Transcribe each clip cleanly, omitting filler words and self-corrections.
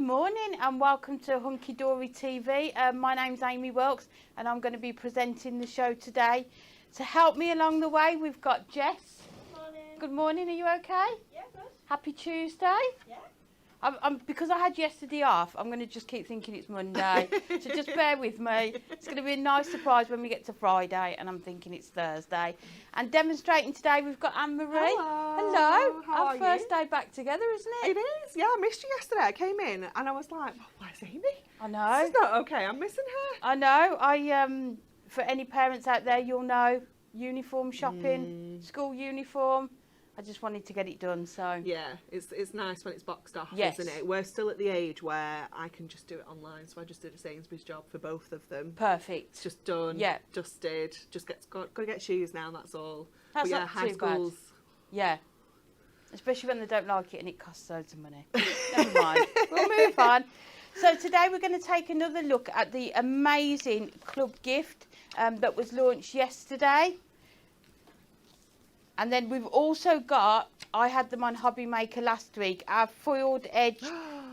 morning and welcome to Hunky Dory TV. My name's Amy Wilkes and I'm going to be presenting the show today. To help me along the way, we've got Jess. Good morning. Good morning, are you okay? Yeah, good. Happy Tuesday? Yeah. Because I had yesterday off, I'm going to just keep thinking it's Monday. So just bear with me. It's going to be a nice surprise when we get to Friday and I'm thinking it's Thursday. And demonstrating today, we've got Anne-Marie. Hello. How Our first day back together, isn't it? It is. Yeah, I missed you yesterday. I came in and I was like, oh, where's Amy? I know. This is not okay. I'm missing her. I know. For any parents out there, you'll know, uniform shopping, school uniform. I just wanted to get it done, so. Yeah, it's nice when it's boxed off, Yes. isn't it? We're still at the age where I can just do it online, so I just did a Sainsbury's job for both of them. Perfect. It's just done, Yeah. dusted, got to get shoes now, that's all. That's but yeah, not high too schools. bad. Yeah. Especially when they don't like it and it costs loads of money. Never mind. We'll move on. So today we're going to take another look at the amazing club gift that was launched yesterday. And then we've also got, I had them on Hobby Maker last week, our foiled edge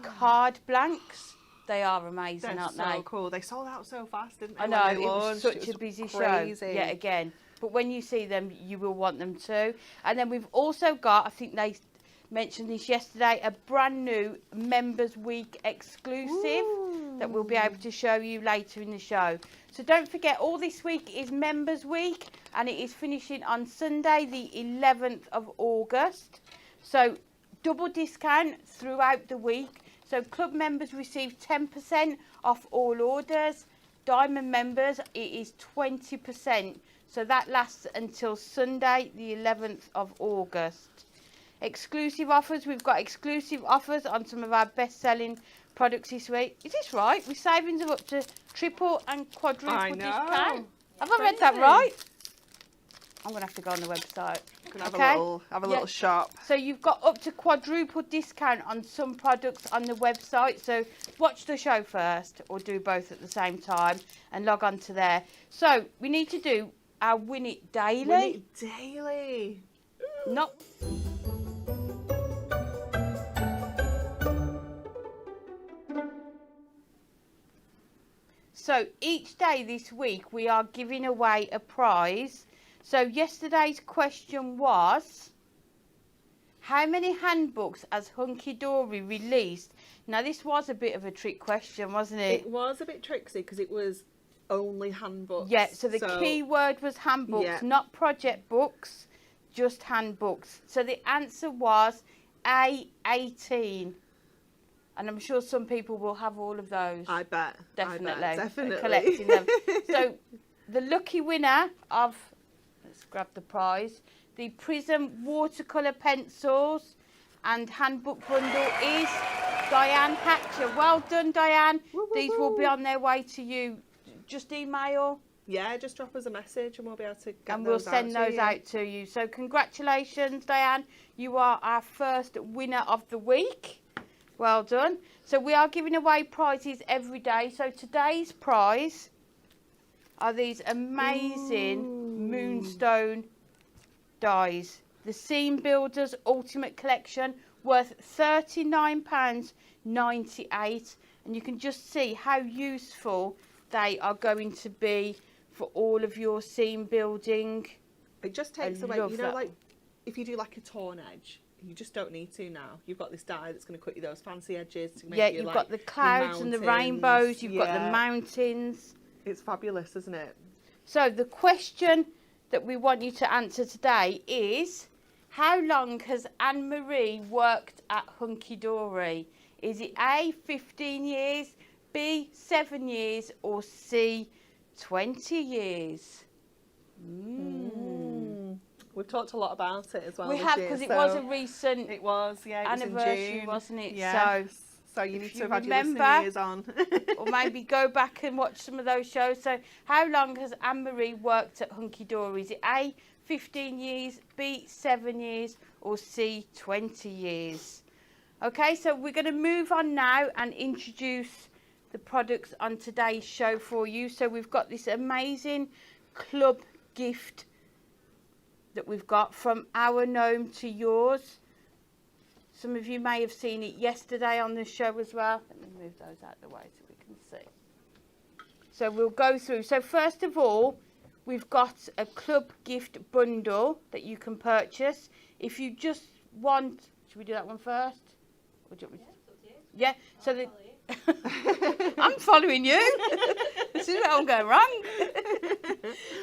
card blanks. They are amazing, aren't they? They're so cool. They sold out so fast, didn't they? I know, when they it was launched? such It a busy crazy. show yet again. But when you see them, you will want them too. And then we've also got, I think they mentioned this yesterday, a brand new Members Week exclusive that we'll be able to show you later in the show. So don't forget, all this week is Members Week and it is finishing on Sunday, the 11th of August. So double discount throughout the week. So club members receive 10% off all orders. Diamond members, it is 20%. So that lasts until Sunday, the 11th of August. Exclusive offers, we've got exclusive offers on some of our best-selling products this week. Is this right? With savings of up to triple and quadruple discount. Have I read that right? I'm going to have to go on the website. Can have a little shop. So you've got up to quadruple discount on some products on the website. So watch the show first or do both at the same time and log on to there. So we need to do our Win It Daily. Win It Daily. Not... So each day this week we are giving away a prize. So yesterday's question was, how many handbooks has Hunky Dory released? Now this was a bit of a trick question, wasn't it? It was a bit tricksy because it was only handbooks. Yeah, so the key word was handbooks, not project books, just handbooks. So the answer was A18. And I'm sure some people will have all of those. I bet. Definitely. I bet, definitely. Collecting them. So the lucky winner of, let's grab the prize, the Prism watercolour pencils and handbook bundle is Diane Hatcher. Well done, Diane. These will be on their way to you. Just email. Yeah, just drop us a message and we'll be able to get and we'll send those out to you. So congratulations, Diane. You are our first winner of the week. Well done. So we are giving away prizes every day. So today's prize are these amazing Moonstone dies. The Seam Builders Ultimate Collection, worth £39.98. And you can just see how useful they are going to be for all of your seam building. It just takes away, you know, like if you do like a torn edge, you just don't need to now. You've got this die that's going to cut you those fancy edges to make you've like got the clouds and the rainbows, you've got the mountains. It's fabulous, isn't it? So the question that we want you to answer today is, how long has Anne-Marie worked at Hunky Dory? Is it A, 15 years, B, 7 years, or C, 20 years? We've talked a lot about it as well. We have, because it was a recent anniversary, June. wasn't it? Yeah. So you need to have had your listening ears on. Or maybe go back and watch some of those shows. So how long has Anne-Marie worked at Hunky Dory? Is it A, 15 years, B, 7 years, or C, 20 years? Okay, so we're going to move on now and introduce the products on today's show for you. So we've got this amazing club gift that we've got from our Gnome to yours. Some of you may have seen it yesterday on the show as well. Let me move those out of the way so we can see. So we'll go through. So first of all, we've got a club gift bundle that you can purchase. If you just want, should we do that one first? Or do you want me to? Yeah. So I'm following you. This is where I'm going wrong.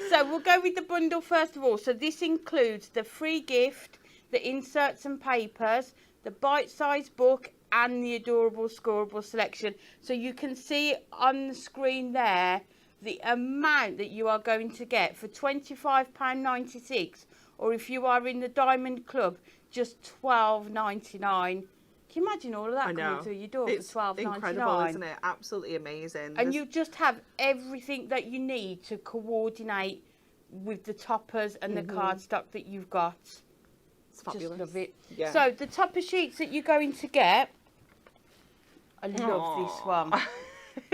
So we'll go with the bundle first of all. So this includes the free gift, the inserts and papers, the bite-sized book, and the adorable scoreable selection. So you can see on the screen there the amount that you are going to get for £25.96, or if you are in the Diamond Club, just £12.99. Can you imagine all of that coming through your door for £12.99? It's incredible, isn't it? Absolutely amazing. And you just have everything that you need to coordinate with the toppers and the cardstock that you've got. It's fabulous. Just love it. Yeah. So the topper sheets that you're going to get, I love this one.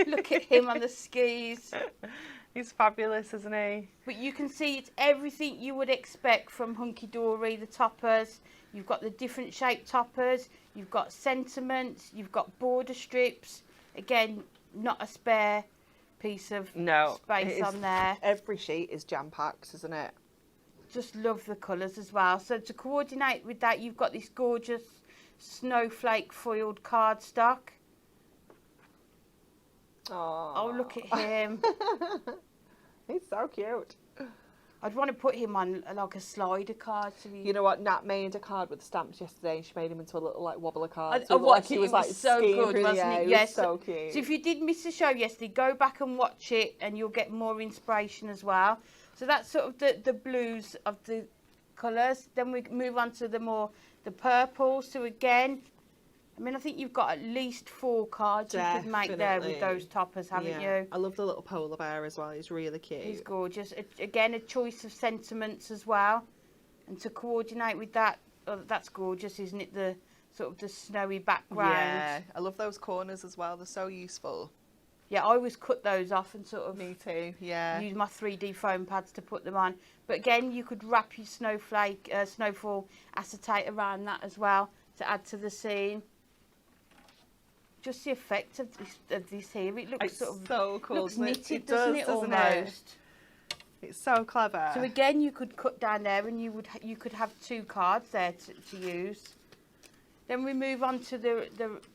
Look at him on the skis. He's fabulous, isn't he? But you can see it's everything you would expect from Hunky Dory, the toppers. You've got the different shaped toppers. You've got sentiments. You've got border strips. Again, not a spare piece of space on there. Every sheet is jam-packed, isn't it? Just love the colours as well. So to coordinate with that, you've got this gorgeous snowflake foiled cardstock. Oh, look at him. He's so cute. I'd want to put him on like a slider card. You know what? Nat made a card with stamps yesterday. She made him into a little like wobbler card. I watched it. He was like so good, wasn't it? Yes. So cute. So if you did miss the show yesterday, go back and watch it, and you'll get more inspiration as well. So that's sort of the blues of the colours. Then we move on to the purples. So again, I mean, I think you've got at least 4 cards you could make there with those toppers, haven't you? I love the little polar bear as well. He's really cute. He's gorgeous. Again, a choice of sentiments as well. And to coordinate with that, that's gorgeous, isn't it? The sort of the snowy background. Yeah, I love those corners as well. They're so useful. Yeah, I always cut those off and sort of... Me too, yeah. Use my 3D foam pads to put them on. But again, you could wrap your snowfall acetate around that as well to add to the scene. Just the effect of this here. It looks sort of so cool. Looks knitted, doesn't it? Almost. It's so clever. So again, you could cut down there, and you could have 2 cards there to use. Then we move on to the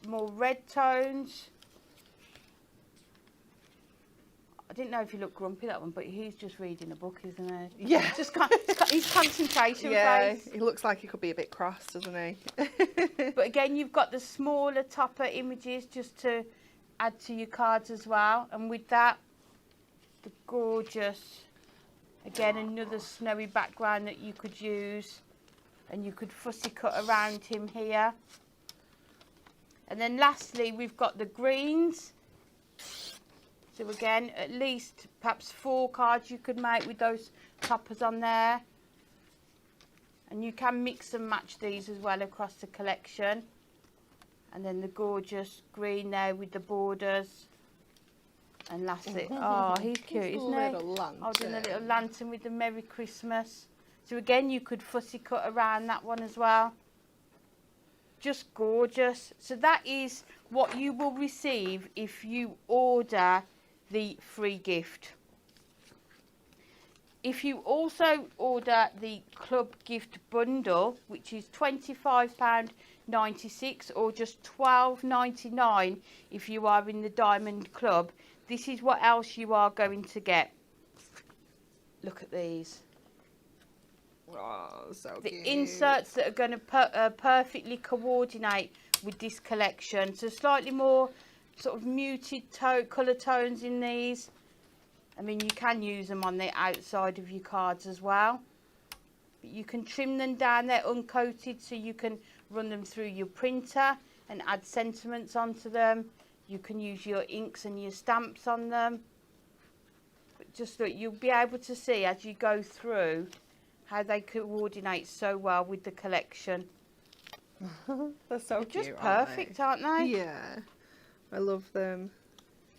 more red tones. I didn't know if you look grumpy, that one, but he's just reading a book, isn't he? Yeah. Just his concentration face. He looks like he could be a bit cross, doesn't he? But again, you've got the smaller topper images just to add to your cards as well. And with that, the gorgeous, again, another snowy background that you could use. And you could fussy cut around him here. And then lastly, we've got the greens. So again, at least perhaps 4 cards you could make with those toppers on there. And you can mix and match these as well across the collection. And then the gorgeous green there with the borders. And lastly, oh, he's cute, isn't he? Holding a little lantern with the Merry Christmas. So again, you could fussy cut around that one as well. Just gorgeous. So that is what you will receive if you order the free gift. If you also order the club gift bundle, which is £25.96 or just £12.99 if you are in the Diamond Club, this is what else you are going to get. Look at these. Oh, so the cute. Inserts that are going to perfectly coordinate with this collection. So slightly more sort of muted colour tones in these. I mean, you can use them on the outside of your cards as well. But you can trim them down, they're uncoated, so you can run them through your printer and add sentiments onto them. You can use your inks and your stamps on them. But just look, you'll be able to see as you go through how they coordinate so well with the collection. They're so cute, just perfect, aren't they? Yeah, I love them.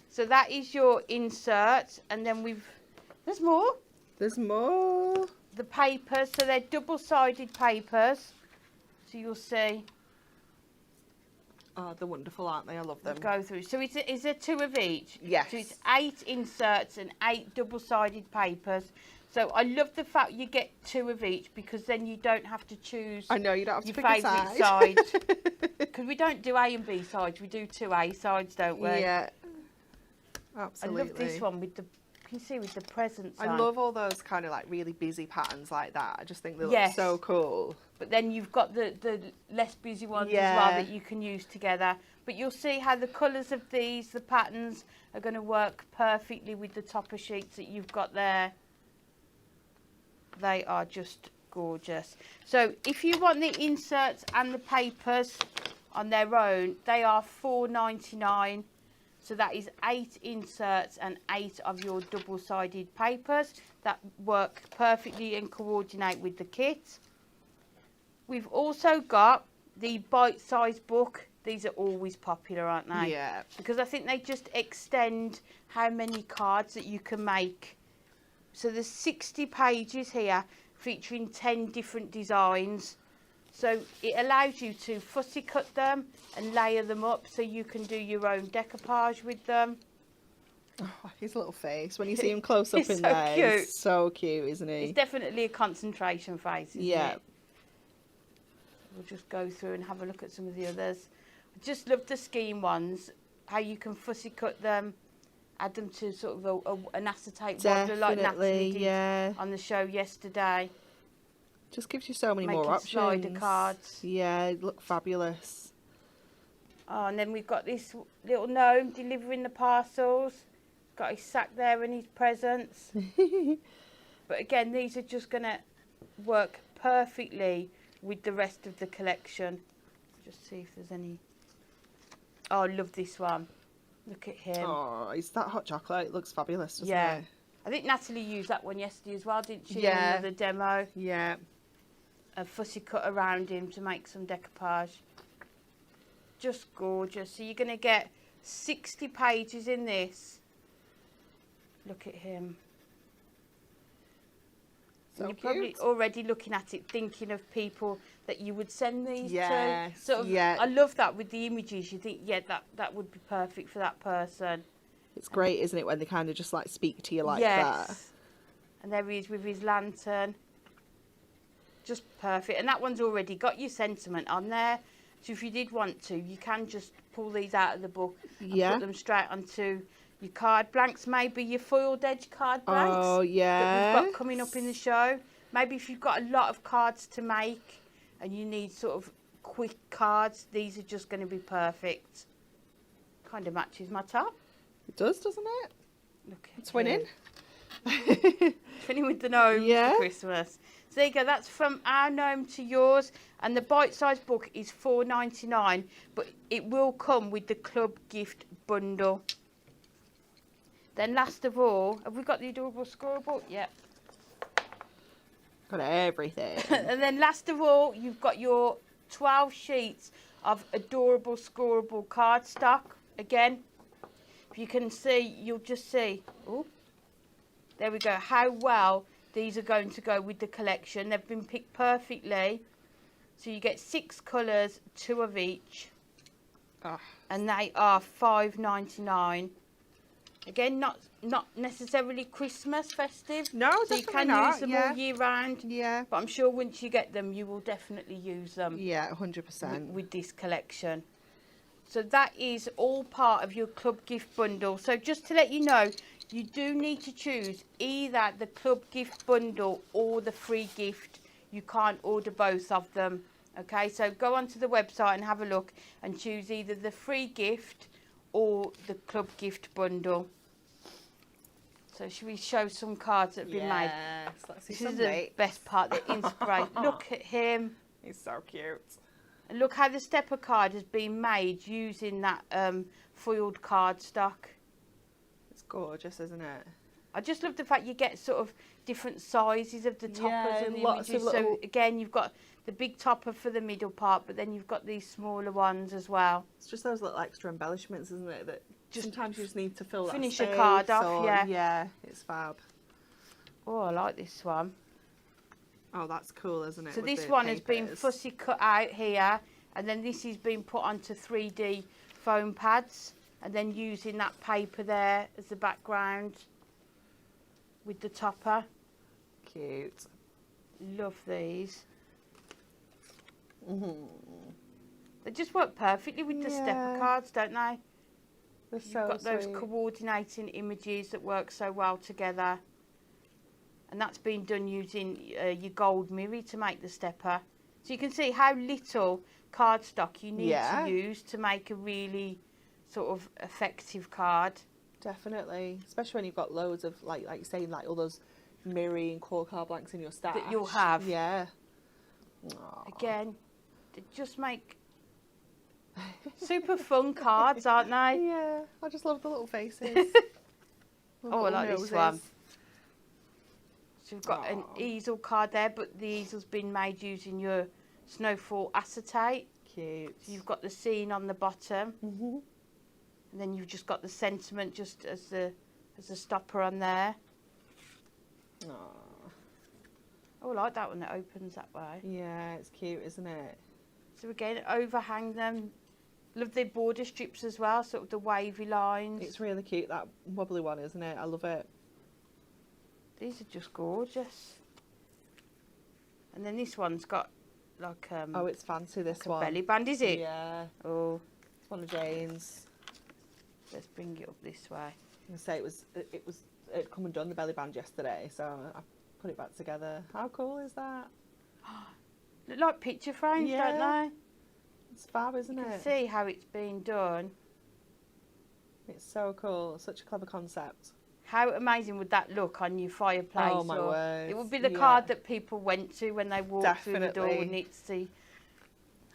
So that is your insert, and then there's more. There's more. The papers, so they're double-sided papers. So you'll see Oh, they're wonderful, aren't they? I love them. Go through. So is there 2 of each? Yes. So it's 8 inserts and 8 double-sided papers. So I love the fact you get 2 of each, because then you don't have to choose. I know, you don't have to your pick a favourite side. Because we don't do A and B sides, we do 2 A sides, don't we? Yeah. Absolutely. I love this one with the, you can see with the presents I on. love all those kind of like really busy patterns like that. I just think they look Yes. so cool. But then you've got the less busy ones as Yeah. well that you can use together. But you'll see how the colours of these, the patterns, are going to work perfectly with the topper sheets that you've got there. They are just gorgeous. So if you want the inserts and the papers on their own, they are $4.99. So that is 8 inserts and 8 of your double-sided papers that work perfectly and coordinate with the kit. We've also got the bite-sized book. These are always popular, aren't they? Yeah. Because I think they just extend how many cards that you can make. So there's 60 pages here featuring 10 different designs. So it allows you to fussy cut them and layer them up so you can do your own decoupage with them. Oh, his little face. When you see him close up He's in so there, cute. he's so cute, isn't he? It's definitely a concentration face, isn't it? We'll just go through and have a look at some of the others. I just love the scheme ones, how you can fussy cut them, add them to sort of an acetate waddle like Natalie did on the show yesterday. Just gives you so many Making more options. slider cards. Yeah, they look fabulous. Oh, and then we've got this little gnome delivering the parcels. Got his sack there and his presents. But again, these are just going to work perfectly with the rest of the collection. Just see if there's any. Oh, I love this one. Look at him. Oh, is that hot chocolate? It looks fabulous, doesn't Yeah. it? I think Natalie used that one yesterday as well, didn't she? Yeah. In another demo. Yeah. A fussy cut around him to make some decoupage. Just gorgeous. So you're going to get 60 pages in this. Look at him. So You're cute. probably already looking at it, thinking of people that you would send these Yes, to. Sort of, yeah. I love that with the images. You think, yeah, that would be perfect for that person. It's great, isn't it, when they kind of just like speak to you like Yes. that? And there he is with his lantern. Just perfect. And that one's already got your sentiment on there. So if you did want to, you can just pull these out of the book and Yeah. put them straight onto your card blanks, maybe your foiled edge card blanks Oh, that yeah. we've got coming up in the show. Maybe if you've got a lot of cards to make and you need sort of quick cards, these are just going to be perfect. Kind of matches my top. It does, doesn't it? Look at It's winning. him. Twinning with the gnomes Yeah. for Christmas. So there you go, that's from our gnome to yours. And the bite-sized book is $4.99, but it will come with the club gift bundle. Then last of all, have we got the adorable scorebook? Yep. Got everything. And then last of all, you've got your 12 sheets of adorable scoreable cardstock. Again, if you can see, you'll just see. Oh, there we go. How well these are going to go with the collection. They've been picked perfectly. So you get 6 colours, 2 of each. Oh. And they are $5.99. Again, not necessarily Christmas festive. No, so you definitely can not. use them Yeah. all year round. Yeah. But I'm sure once you get them, you will definitely use them. Yeah, 100%. With this collection. So that is all part of your club gift bundle. So just to let you know, you do need to choose either the club gift bundle or the free gift. You can't order both of them. Okay, so go onto the website and have a look and choose either the free gift or the club gift bundle. So should we show some cards that have been made? Yes, let's see This is some the dates. best part, the inspiration. Look at him. He's so cute. And look how the stepper card has been made using that foiled cardstock. It's gorgeous, isn't it? I just love the fact you get sort of different sizes of the toppers Yeah, and the lots of images. little- So again, you've got the big topper for the middle part, but then you've got these smaller ones as well. It's just those little extra embellishments, isn't it? That Just sometimes you just need to fill finish that a space card off, or- yeah. Yeah, it's fab. Oh, I like this one. Oh, that's cool, isn't it? So with this the one has been papers? fussy cut out here, And then this is being put onto 3D foam pads, and then using that paper there as the background with the topper. Cute. Love these. Mm-hmm. They just work perfectly with the stepper cards, don't they? They're You've so got those sweet. coordinating images that work so well together. And that's been done using your gold mirror to make the stepper. So you can see how little cardstock you need to use to make a really sort of effective card. Definitely, especially when you've got loads of like you're saying, like all those mirroring and core card blanks in your stash. That you'll have. Yeah. Aww. Again, they just make super fun cards, aren't they? Yeah, I just love the little faces. Oh, I like this one. So we've got an easel card there, but the easel's been made using your snowfall acetate. Cute. So you've got the scene on the bottom, Mm-hmm. and then you've just got the sentiment just as the stopper on there. Aww. Oh, I like that one that opens that way. Yeah, it's cute, isn't it? So again, overhang them. Love the border strips as well, sort of the wavy lines. It's really cute, that wobbly one, isn't it? I love it. These are just gorgeous. And then this one's got like oh, it's fancy, this like a one. belly band, is it? Yeah. Oh, It's one of Jane's. let's bring it up this way. I was gonna say it come and done the belly band yesterday, so I put it back together. How cool is that? Look like picture frames, don't they? It's fab, isn't You can it? see how it's been done. It's so cool. Such a clever concept. How amazing would that look on your fireplace? Oh my word. It would be the card that people went to when they walked through the door, Definitely. wouldn't it? See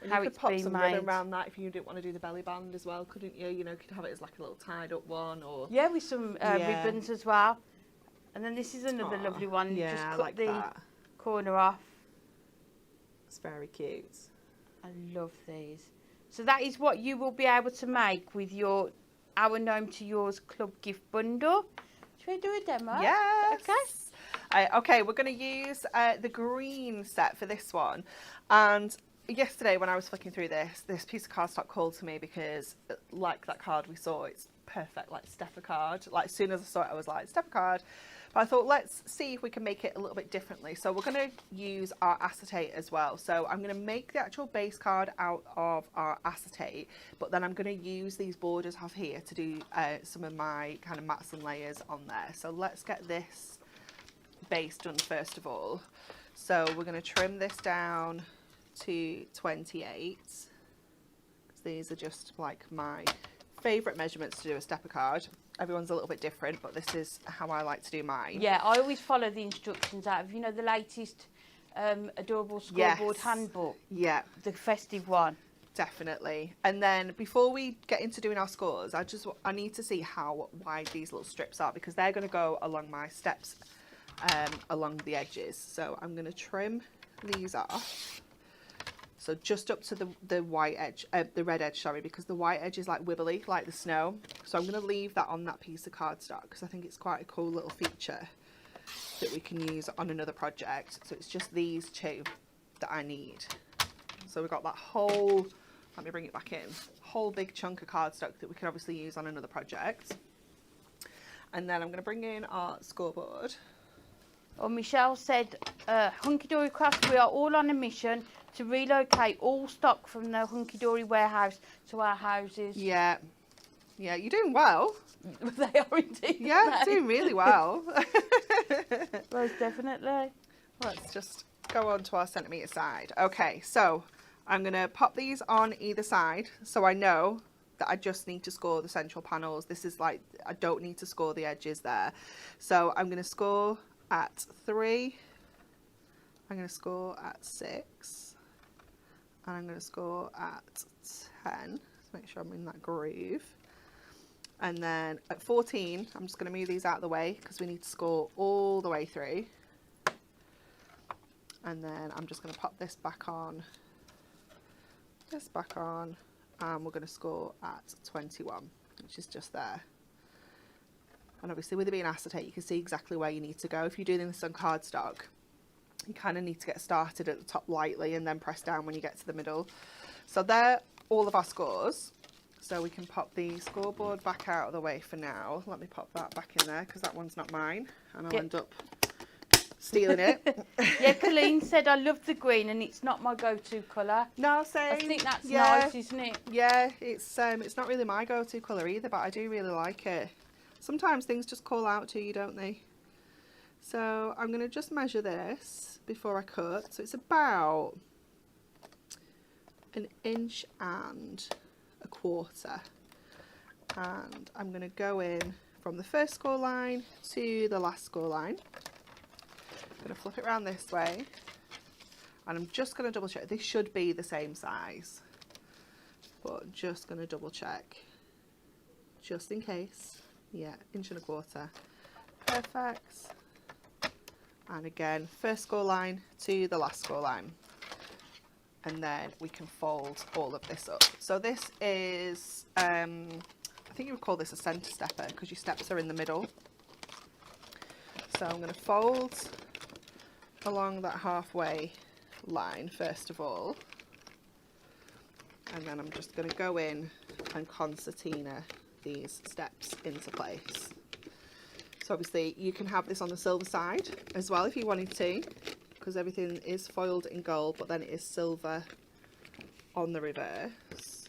And how you could it's pop been some made. ribbon around that if you didn't want to do the belly band as well, couldn't you? You know, could have it as like a little tied up one or... Yeah, with some ribbons as well. And then this is another Aw, lovely one. Yeah, Just I cut like the that. corner off. It's very cute. I love these. So that is what you will be able to make with your Our Gnome to Yours Club gift bundle. Should we do a demo? Yes. Okay. Okay, we're going to use the green set for this one. And yesterday when I was flicking through this piece of cardstock called to me because, like that card we saw, it's perfect, like stepper card. Like as soon as I saw it, I was like, stepper card. But I thought, let's see if we can make it a little bit differently. So we're going to use our acetate as well. So I'm going to make the actual base card out of our acetate, but then I'm going to use these borders I have here to do some of my kind of mats and layers on there. So let's get this base done first of all. So we're going to trim this down to 28. These are just like my favourite measurements to do a stepper card. Everyone's a little bit different, but this is how I like to do mine. Yeah, I always follow the instructions out of, the latest Adorable Scoreboard handbook. Yeah. The festive one. Definitely. And then before we get into doing our scores, I need to see how wide these little strips are because they're going to go along my steps along the edges. So I'm going to trim these off. So just up to the white edge, the red edge, sorry, because the white edge is like wibbly, like the snow. So I'm going to leave that on that piece of cardstock because I think it's quite a cool little feature that we can use on another project. So it's just these two that I need. So we've got that whole, let me bring it back in, whole big chunk of cardstock that we can obviously use on another project. And then I'm going to bring in our scoreboard. Well, Michelle said, Hunky Dory Crafts, we are all on a mission to relocate all stock from the Hunky Dory warehouse to our houses. Yeah. Yeah, you're doing well. They are indeed. Yeah, doing really well. Most definitely. Let's just go on to our centimetre side. Okay, so I'm going to pop these on either side so I know that I just need to score the central panels. This is like, I don't need to score the edges there. So I'm going to score at 3, I'm going to score at 6, and I'm going to score at 10 to make sure I'm in that groove. And then at 14, I'm just going to move these out of the way because we need to score all the way through. And then I'm just going to pop this back on, and we're going to score at 21, which is just there. And obviously with it being acetate, you can see exactly where you need to go. If you're doing this on cardstock, you kind of need to get started at the top lightly and then press down when you get to the middle. So they're all of our scores. So we can pop the scoreboard back out of the way for now. Let me pop that back in there because that one's not mine and I'll end up stealing it. Yeah, Colleen said I love the green and it's not my go-to colour. No, same. I think that's nice, isn't it? Yeah, it's not really my go-to colour either, but I do really like it. Sometimes things just call out to you, don't they? So I'm going to just measure this before I cut. So it's about 1.25 inches. And I'm going to go in from the first score line to the last score line. I'm going to flip it around this way. And I'm just going to double check. They should be the same size. But just going to double check. Just in case. Yeah, 1.25 inches. Perfect. And again, first score line to the last score line. And then we can fold all of this up. So this is, I think you would call this a centre stepper because your steps are in the middle. So I'm going to fold along that halfway line first of all. And then I'm just going to go in and concertina these steps into place. So obviously you can have this on the silver side as well if you wanted to, because everything is foiled in gold, but then it is silver on the reverse.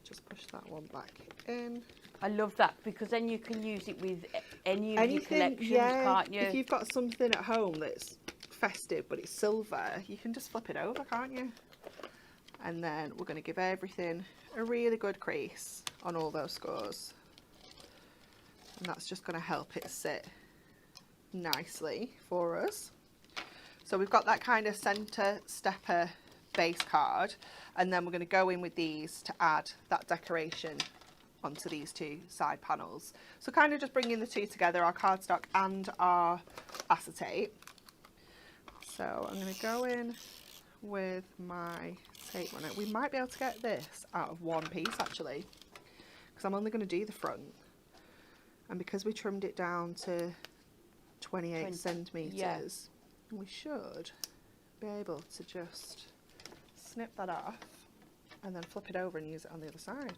Just push that one back in. I love that because then you can use it with any of your collections, yeah, can't you? If you've got something at home that's festive but it's silver, you can just flip it over, can't you? And then we're going to give everything a really good crease on all those scores. And that's just going to help it sit nicely for us. So we've got that kind of centre stepper base card, and then we're going to go in with these to add that decoration onto these two side panels. So kind of just bringing the two together, our cardstock and our acetate. So I'm going to go in with my tape on it. We might be able to get this out of one piece actually, because I'm only going to do the front. And because we trimmed it down to 28 centimetres, yeah, we should be able to just snip that off and then flip it over and use it on the other side.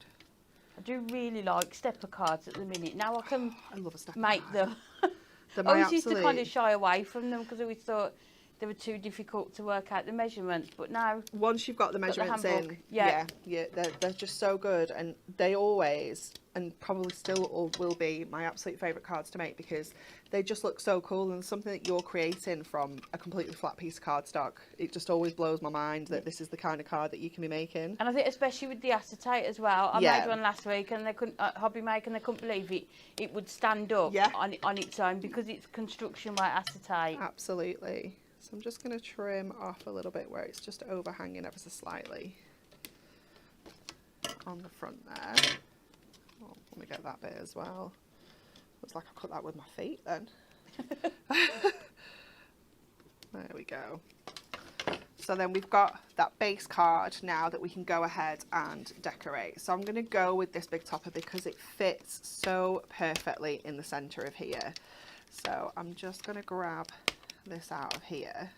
I do really like stepper cards at the minute. Now I can I love a stepper make card. them. They're I my always used to kind absolute- of shy away from them because I always thought they were too difficult to work out the measurements, but now Once you've got the measurements handbook, in, yeah. they're just so good, and they always, and probably still will be, my absolute favourite cards to make because they just look so cool, and something that you're creating from a completely flat piece of cardstock, it just always blows my mind that this is the kind of card that you can be making. And I think especially with the acetate as well. I Yeah. made one last week and they couldn't, Hobby Maker, and they couldn't believe it would stand up Yeah. on its own because it's construction by acetate. Absolutely. So I'm just going to trim off a little bit where it's just overhanging ever so slightly on the front there. Oh, let me get that bit as well. Looks like I cut that with my feet then. There we go. So then we've got that base card now that we can go ahead and decorate. So I'm going to go with this big topper because it fits so perfectly in the centre of here. So I'm just going to grab this out of here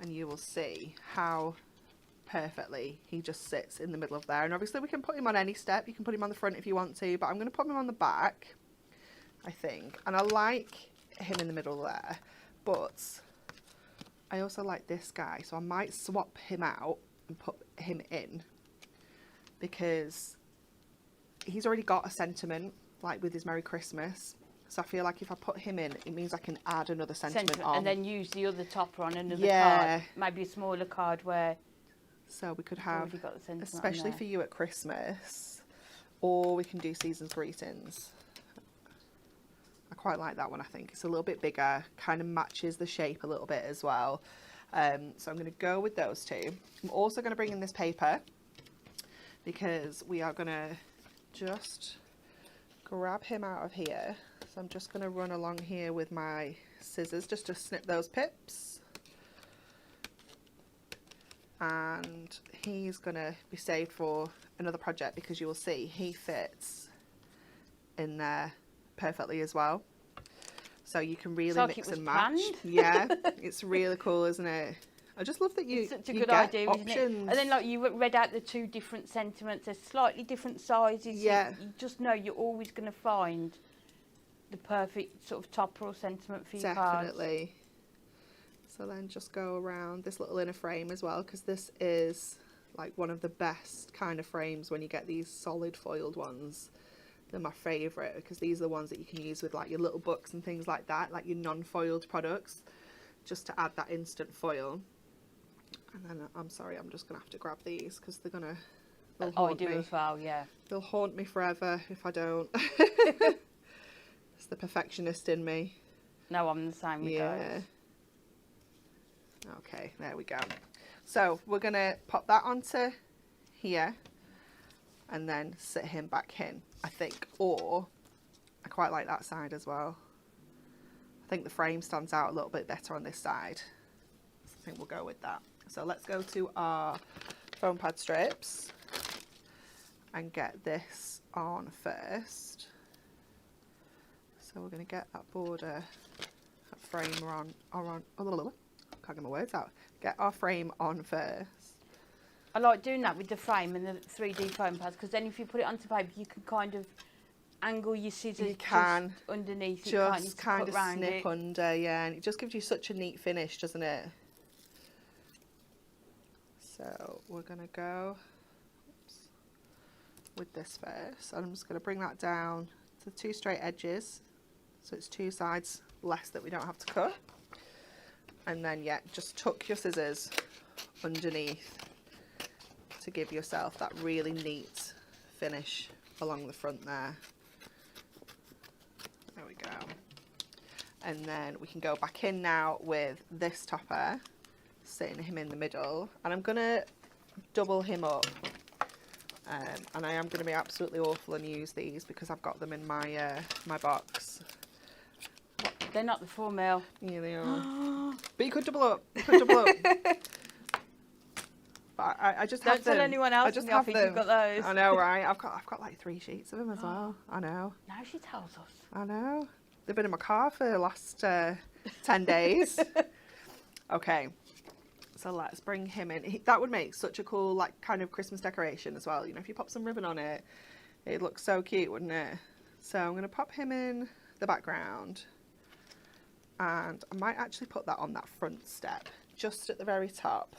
and you will see how perfectly he just sits in the middle of there. And obviously we can put him on any step. You can put him on the front if you want to, but I'm going to put him on the back, I think. And I like him in the middle there, but I also like this guy, so I might swap him out and put him in because he's already got a sentiment, like with his Merry Christmas. So I feel like if I put him in, it means I can add another sentiment on. And then use the other topper on another Yeah. card. Maybe a smaller card where So we could it's have, already got the sentiment on especially there. for you at Christmas, or we can do Season's Greetings. I quite like that one, I think. It's a little bit bigger, kind of matches the shape a little bit as well. So I'm going to go with those two. I'm also going to bring in this paper because we are going to just grab him out of here. So I'm just going to run along here with my scissors just to snip those pips. And he's going to be saved for another project because you will see he fits in there perfectly as well. So you can really It's like mix it was and match. planned. Yeah, it's really cool, isn't it? I just love that It's such a you good get idea, options. isn't it? And then, like, you read out the two different sentiments. They're slightly different sizes. Yeah. You just know you're always going to find the perfect sort of topper or sentiment for your cards. Definitely. So then just go around this little inner frame as well, because this is like one of the best kind of frames when you get these solid foiled ones. They're my favourite because these are the ones that you can use with like your little books and things like that, like your non-foiled products, just to add that instant foil. And then I'm sorry, I'm just gonna have to grab these because they'll haunt I do me. as well, yeah. They'll haunt me forever if I don't. It's the perfectionist in me. No, I'm the same with those. Okay, there we go. So we're gonna pop that onto here and then sit him back in, I think. Or I quite like that side as well. I think the frame stands out a little bit better on this side. So I think we'll go with that. So let's go to our foam pad strips and get this on first. So we're going to get that border, that frame can't get my words out. Get our frame on first. I like doing that with the frame and the 3D foam pads, because then if you put it onto paper, you can kind of angle your scissors You can just underneath it, just kind of round snip it. under, yeah, and it just gives you such a neat finish, doesn't it? So we're going to go with this first. I'm just going to bring that down to 2 straight edges, so it's 2 sides less that we don't have to cut. And then, yeah, just tuck your scissors underneath to give yourself that really neat finish along the front there. There we go. And then we can go back in now with this topper, sitting him in the middle. And I'm going to double him up. And I am going to be absolutely awful and use these because I've got them in my my box. They're not the 4mm. Yeah, they are. But you could double up. You could double up. But I just have Don't them. tell anyone else I just in the have office them. you've got those. I know, right? I've got like 3 sheets of them as well. I know. Now she tells us. I know. They've been in my car for the last 10 days. Okay. So let's bring him in. That would make such a cool, like, kind of Christmas decoration as well. You know, if you pop some ribbon on it, it'd look so cute, wouldn't it? So I'm going to pop him in the background. And I might actually put that on that front step, just at the very top.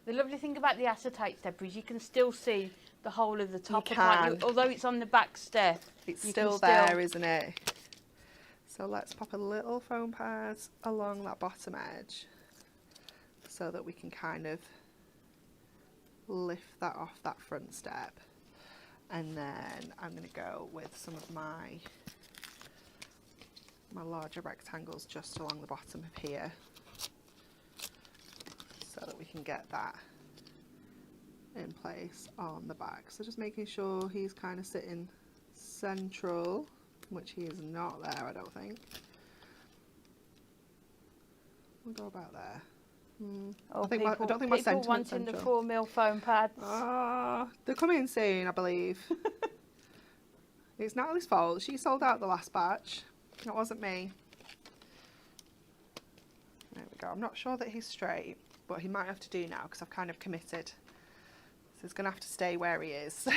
The lovely thing about the acetate stepper is you can still see the whole of the top. You can. Although it's on the back step. It's still there, isn't it? So let's pop a little foam pad along that bottom edge so that we can kind of lift that off that front step. And then I'm going to go with some of my larger rectangles just along the bottom of here so that we can get that in place on the back. So just making sure he's kind of sitting central, which he is not there, I don't think. We'll go about there. Oh, I don't think my sentiment's wanting central. the 4mm foam pads. They're coming soon, I believe. It's Natalie's fault. She sold out the last batch. It wasn't me. There we go. I'm not sure that he's straight, but he might have to do now because I've kind of committed. So he's going to have to stay where he is.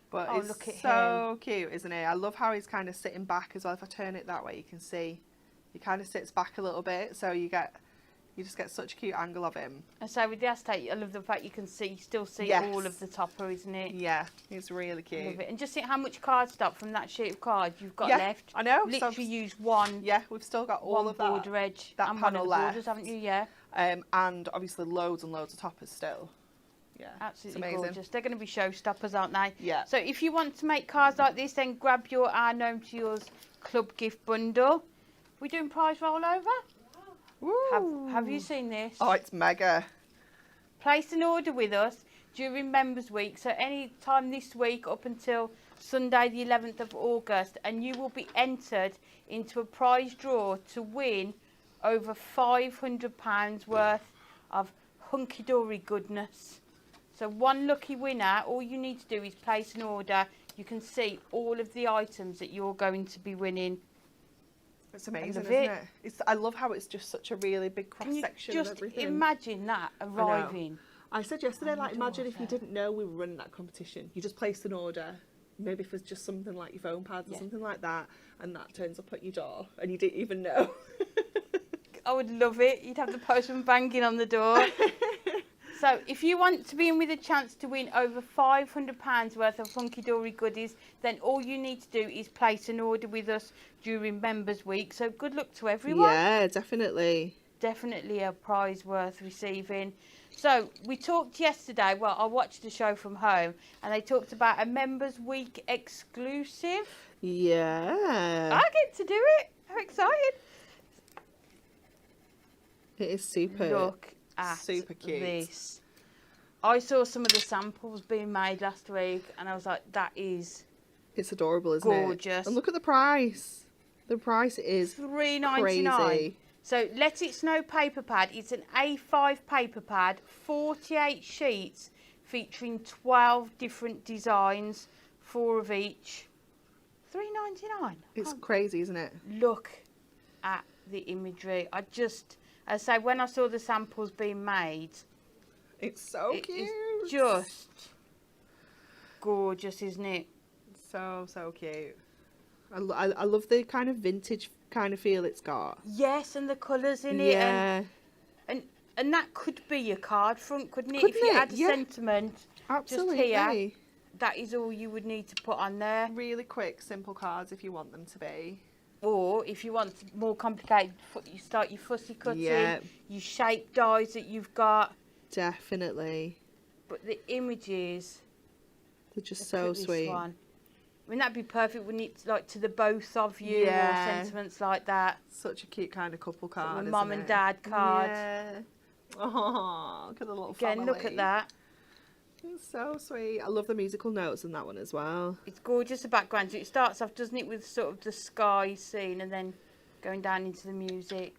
But Oh, it's look at so cute, isn't he? I love how he's kind of sitting back as well. If I turn it that way, you can see he kind of sits back a little bit, so you just get such a cute angle of him. And so with the acetate, I love the fact you can still see Yes. all of the topper, isn't it? Yeah, he's really I cute. love it. And just think how much cardstock from that sheet of cards you've got Yeah, left. I know. Literally use one. Yeah, we've still got all one of that. border edge that and panel one of the left. borders, haven't you? Yeah. And obviously loads and loads of toppers still. Yeah, Absolutely it's amazing. gorgeous. They're going to be showstoppers, aren't they? Yeah. So if you want to make cards like this, then grab your Our Gnome to Yours club gift bundle. We're doing prize rollover. Woo. Have you seen this? Oh, it's mega. Place an order with us during Members Week. So any time this week up until Sunday the 11th of August, and you will be entered into a prize draw to win over £500 worth of hunky-dory goodness. So one lucky winner, all you need to do is place an order. You can see all of the items that you're going to be winning. It's amazing, love isn't it. it? I love how it's just such a really big cross Can you section of just everything. imagine that arriving? I said yesterday, on your like, imagine if you doorstep. didn't know we were running that competition. You just placed an order, maybe for just something like your phone pads or Yeah. something like that, and that turns up at your door, and you didn't even know. I would love it. You'd have the postman banging on the door. So if you want to be in with a chance to win over £500 worth of Hunky Dory goodies, then all you need to do is place an order with us during Members Week. So good luck to everyone. Yeah, definitely. Definitely a prize worth receiving. So we talked yesterday, well, I watched the show from home, and they talked about a Members Week exclusive. Yeah. I get to do it. I'm excited. It is super. Look at super cute. this. I saw some of the samples being made last week, and I was like, that is It's adorable, isn't it? gorgeous. And look at the price. The price is $3.99. crazy. So Let It Snow paper pad. It's an A5 paper pad, 48 sheets, featuring 12 different designs, 4 of each. $3.99. It's crazy, isn't it? Look at the imagery. I say, when I saw the samples being made, It's so it cute. is just gorgeous, isn't it? So cute. I love the kind of vintage kind of feel it's got. Yes, and the colours in it. Yeah, And that could be your card front, couldn't it? Couldn't if you it? had a Yeah. sentiment, absolutely. here. that is all you would need to put on there. Really quick, simple cards if you want them to be. Or if you want more complicated, you start your fussy cutting, Yeah. your shape dies that you've got. Definitely. But the images, They're just look so at this sweet. one. I mean, that'd be perfect, wouldn't it? Like to the both of you, Yeah. or sentiments like that. Such a cute kind of couple Sort of card. a isn't mum and it? dad card. Yeah. Oh, look at the little Again, look at family. that. It's so sweet. I love the musical notes in that one as well. It's gorgeous, the background. So it starts off, doesn't it, with sort of the sky scene and then going down into the music.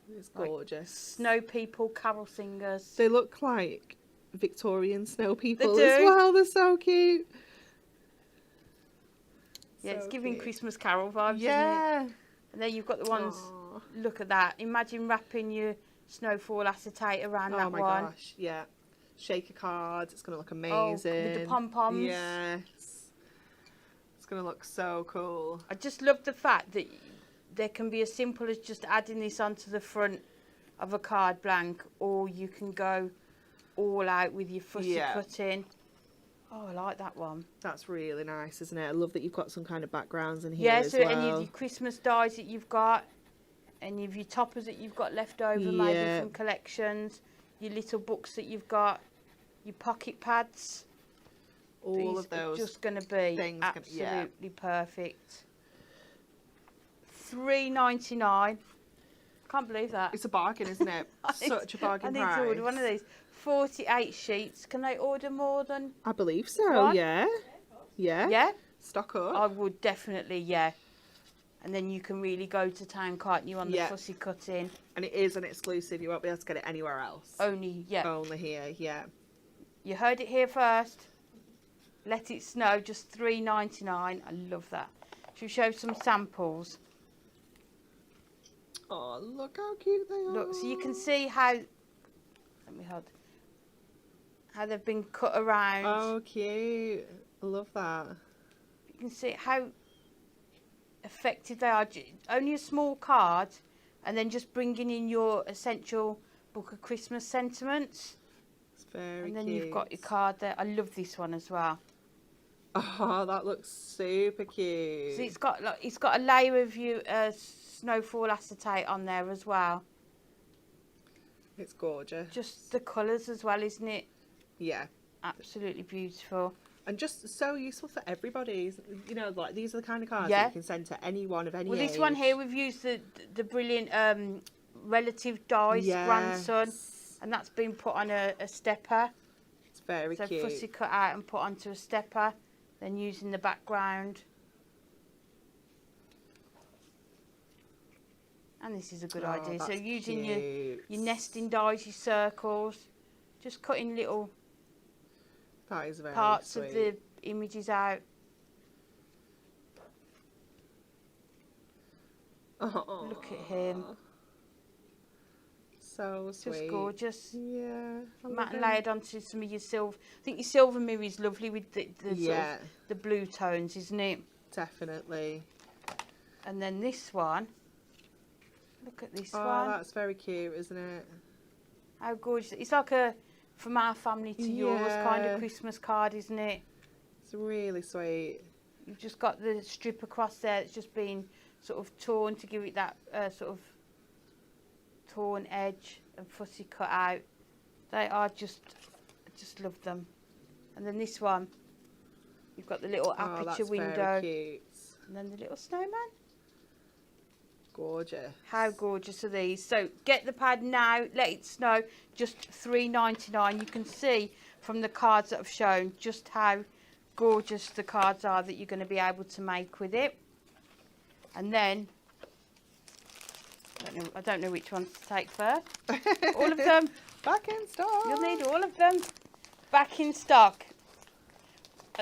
It's Like gorgeous. Snow people, carol singers. They look like Victorian snow people do. as well. They're so cute. Yeah, it's So giving cute. Christmas carol vibes, isn't it? Yeah. And then you've got the ones, Aw. look at that. Imagine wrapping your snowfall acetate around Oh that my one. gosh, yeah. Shaker cards, it's going to look Oh, amazing. with the pom-poms. Yes. It's going to look so cool. I just love the fact that there can be as simple as just adding this onto the front of a card blank, or you can go all out with your fussy Yeah. cutting. Oh, I like that one. That's really nice, isn't it? I love that you've got some kind of backgrounds in here Yeah, as so well. any of your Christmas dies that you've got, any of your toppers that you've got left over, maybe Yeah. from collections, your little books that you've got, your pocket pads. All These of those are just going to be things yeah. absolutely perfect. $3.99. Can't believe that. It's a bargain, isn't it? Such a bargain I price. need to order one of these. 48 sheets. Can they order more than I believe so, one? yeah. Yeah. Yeah? Stock up. I would definitely, yeah. And then you can really go to town, can't you, on the Yeah. fussy cutting. And it is an exclusive. You won't be able to get it anywhere else. Only, yeah. Only here, yeah. You heard it here first. Let It Snow, just $3.99. I love that. Should we show some samples? Oh, look how cute they are. Look, so you can see how. Let me hold. How they've been cut around. Oh, cute. I love that. You can see how effective they are. Only a small card, and then just bringing in your essential book of Christmas sentiments. It's very And then cute. you've got your card there. I love this one as well. Oh, that looks super cute. So it's got a layer of your snowfall acetate on there as well. It's gorgeous. Just the colours as well, isn't it? Yeah. Absolutely beautiful. And just so useful for everybody. You know, like these are the kind of cards Yeah. that you can send to anyone of any Well, age. this one here, we've used the brilliant relative dice grandson, and that's been put on a stepper. It's very So cute. fussy cut out and put onto a stepper, then using the background. And this is a good Oh, idea. So that's using cute. your nesting dies, your circles, just cutting little That is very parts sweet. of the images out. Oh, Look at him. So sweet. Just gorgeous. Yeah. I love Matte and him. layered onto some of your silver. I think your silver mirror is lovely with the sort Yeah, of the blue tones, isn't it? definitely. And then this one. Look at this Oh, one. that's very cute, isn't it? How gorgeous. It's like a from our family to yours kind Yeah. of Christmas card, isn't it? It's really sweet. You've just got the strip across there. It's just been sort of torn to give it that sort of torn edge and fussy cut out. They are I just love them. And then this one, you've got the little Oh, aperture that's window, very cute. and then the little snowman. Gorgeous. How gorgeous are these? So get the pad now. Let it snow. Just $3.99. You can see from the cards that I've shown just how gorgeous the cards are that you're going to be able to make with it. And then I don't know which ones to take first. All of them. Back in stock. You'll need all of them back in stock.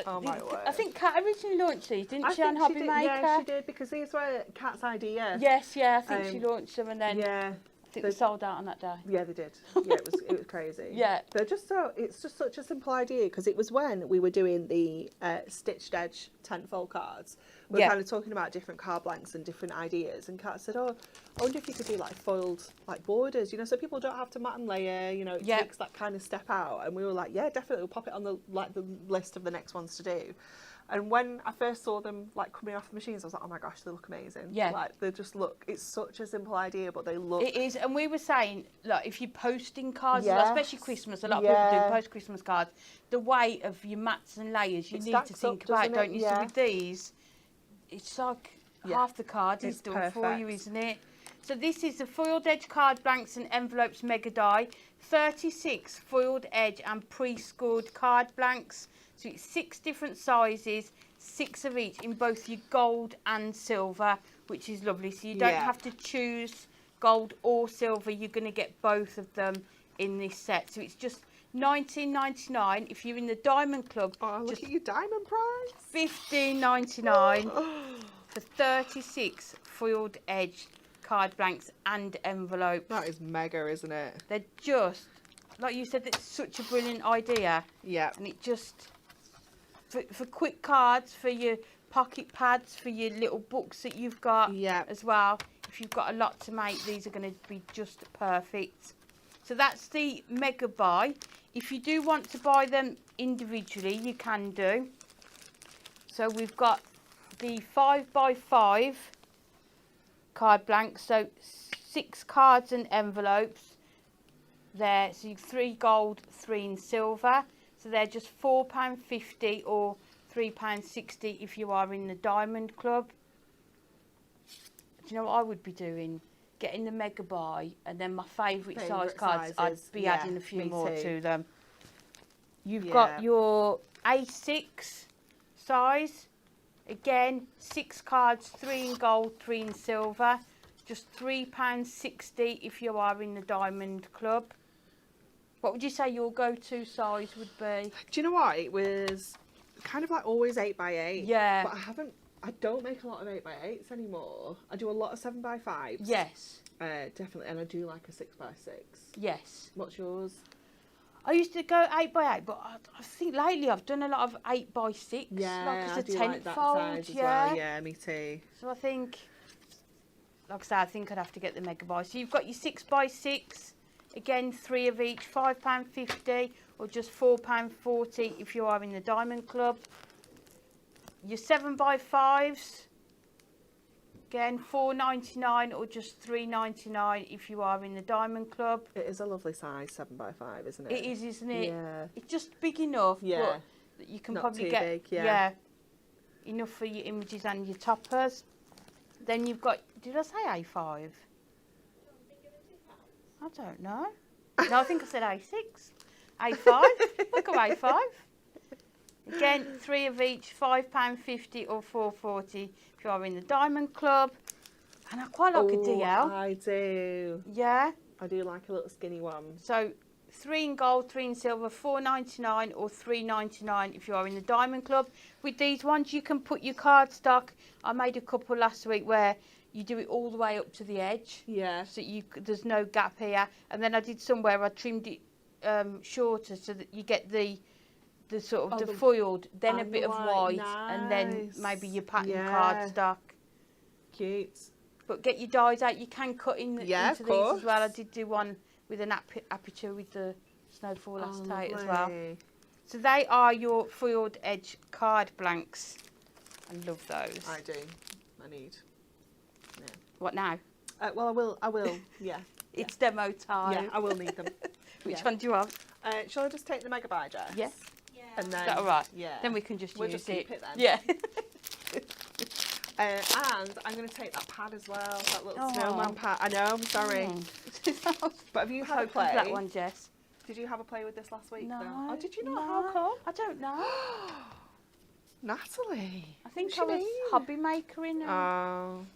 Oh my word. I think Kat originally launched these, didn't she, on think Hobby did, Maker? Yeah, she did, because these were Kat's idea. Yes, yeah, I think she launched them and then Yeah. I think they sold out on that day. Yeah, they did. Yeah, it was crazy. Yeah. They're just it's just such a simple idea, because it was when we were doing the stitched edge tentfold cards. We were kind of talking about different card blanks and different ideas, and Kat said, "Oh, I wonder if you could do like foiled like borders, so people don't have to mat and layer, it takes that kind of step out." And we were like, "Yeah, definitely, we'll pop it on the list of the next ones to do." And when I first saw them like coming off the machines, I was like, "Oh my gosh, they look amazing!" Yeah, like they just look. It's such a simple idea, but they look. It is, and we were saying, like, if you're posting cards, Yes. especially Christmas, a lot of people do post Christmas cards. The weight of your mats and layers, you need to think about, don't you? So with these, it's like half the card is done for you, isn't it? So this is the foiled edge card blanks and envelopes mega die, 36 foiled edge and pre-scored card blanks. So it's 6 different sizes, 6 of each in both your gold and silver, which is lovely. So you don't have to choose gold or silver. You're going to get both of them in this set. So it's just $19.99 if you're in the Diamond Club. Oh, look at your diamond price. $15.99 for 36 foiled edge card blanks and envelopes. That is mega, isn't it? They're just, like you said, it's such a brilliant idea. Yeah. And it just, for quick cards, for your pocket pads, for your little books that you've got as well. If you've got a lot to make, these are going to be just perfect. So that's the mega buy. If you do want to buy them individually, you can do. So we've got the 5x5 card blanks, so 6 cards and envelopes there. So 3 gold, 3 in silver. So they're just £4.50 or £3.60 if you are in the Diamond Club. Do you know what I would be doing? Getting the mega buy, and then my favourite size cards, I'd be adding a few more to them. You've got your A6 size. Again, 6 cards, 3 in gold, 3 in silver. Just £3.60 if you are in the Diamond Club. What would you say your go-to size would be? Do you know what? It was kind of like always 8x8. Yeah. But I don't make a lot of 8x8s anymore. I do a lot of 7x5s. Yes. Definitely. And I do like a 6x6. Yes. What's yours? I used to go 8x8, but I think lately I've done a lot of 8x6. Yeah, like as I a do like that tenfold, size as well. Yeah, me too. So I think, like I said, I think I'd have to get the mega buy. So you've got your 6x6, again 3 of each, £5.50 or just £4.40 if you are in the Diamond Club. Your 7x5s, again £4.99 or just £3.99 if you are in the Diamond Club. It is a lovely size, 7x5, isn't it? It is, isn't it? Yeah. It's just big enough, but that you can Not probably too get big, yeah. enough for your images and your toppers. Then you've got, did I say A5? I don't know. No, I think I said A6. A5. Look at A5. Again, 3 of each, £5.50 or £4.40 if you are in the Diamond Club. And I quite like a DL. I do. Yeah. I do like a little skinny one. So 3 in gold, 3 in silver, £4.99 or £3.99 if you are in the Diamond Club. With these ones, you can put your cardstock. I made a couple last week where you do it all the way up to the edge. Yeah. So there's no gap here. And then I did somewhere I trimmed it shorter so that you get the sort of the foiled, then a bit of white, and then maybe your pattern cardstock. Cute. But get your dies out. You can cut into these as well. I did do one with an aperture with the snowfall acetate as well. So they are your foiled edge card blanks. I love those. I do. I need. Yeah. What now? Well, I will. Yeah. It's demo time. Yeah, I will need them. Which one do you want? Shall I just take the Mega Buy dress? Yes. Yeah. And then, Is that all right? Yeah. Then we can just We'll use just keep it then. Yeah. And I'm going to take that pad as well, that little snowman pad. I know, I'm sorry. But have you had a play? That one, Jess. Did you have a play with this last week? No. Though? Oh, did you not? No. How come? I don't know. Natalie. I think What's I your was name? hobby maker in Oh.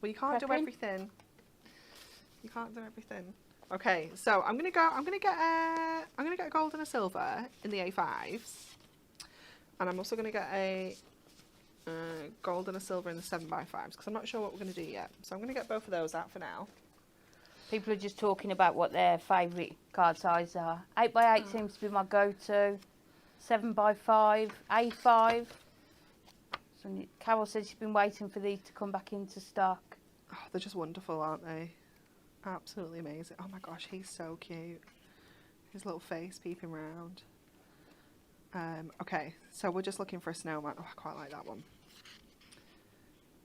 Well, you can't do Prepping. everything. You can't do everything. Okay, so I'm gonna get a gold and a silver in the A5s, and I'm also gonna get a gold and a silver in the 7x5s because I'm not sure what we're gonna do yet. So I'm gonna get both of those out for now. People are just talking about what their favourite card sizes are. 8x8 seems to be my go-to. 7x5, A5. So Carol said she's been waiting for these to come back into stock. Oh, they're just wonderful, aren't they? Absolutely amazing. Oh my gosh, he's so cute. His little face peeping round. Okay, so we're just looking for a snowman. Oh, I quite like that one.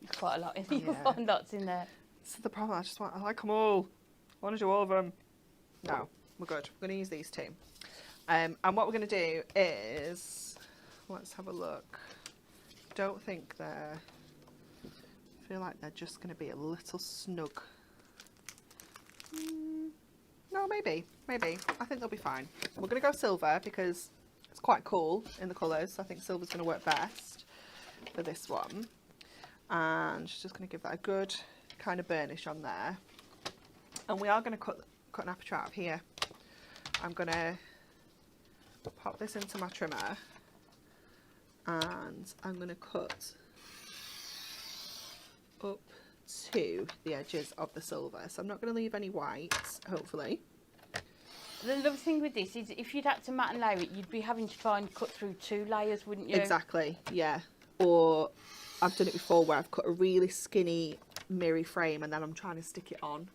There's quite a lot in there. Yeah. You'll find lots in there. This is the problem. I like them all. I want to do all of them. No, we're good. We're going to use these two. And what we're going to do is, let's have a look. Don't think they're, I feel like they're just going to be a little snug. No, maybe. I think they'll be fine. We're going to go silver because it's quite cool in the colours. So I think silver's going to work best for this one. And just going to give that a good kind of burnish on there. And we are going to cut an aperture out of here. I'm going to pop this into my trimmer and I'm going to cut up to the edges of the silver. So I'm not going to leave any white, hopefully. The lovely thing with this is if you'd had to matte and layer it, you'd be having to try and cut through 2 layers, wouldn't you? Exactly, yeah. Or I've done it before where I've cut a really skinny mirror frame and then I'm trying to stick it on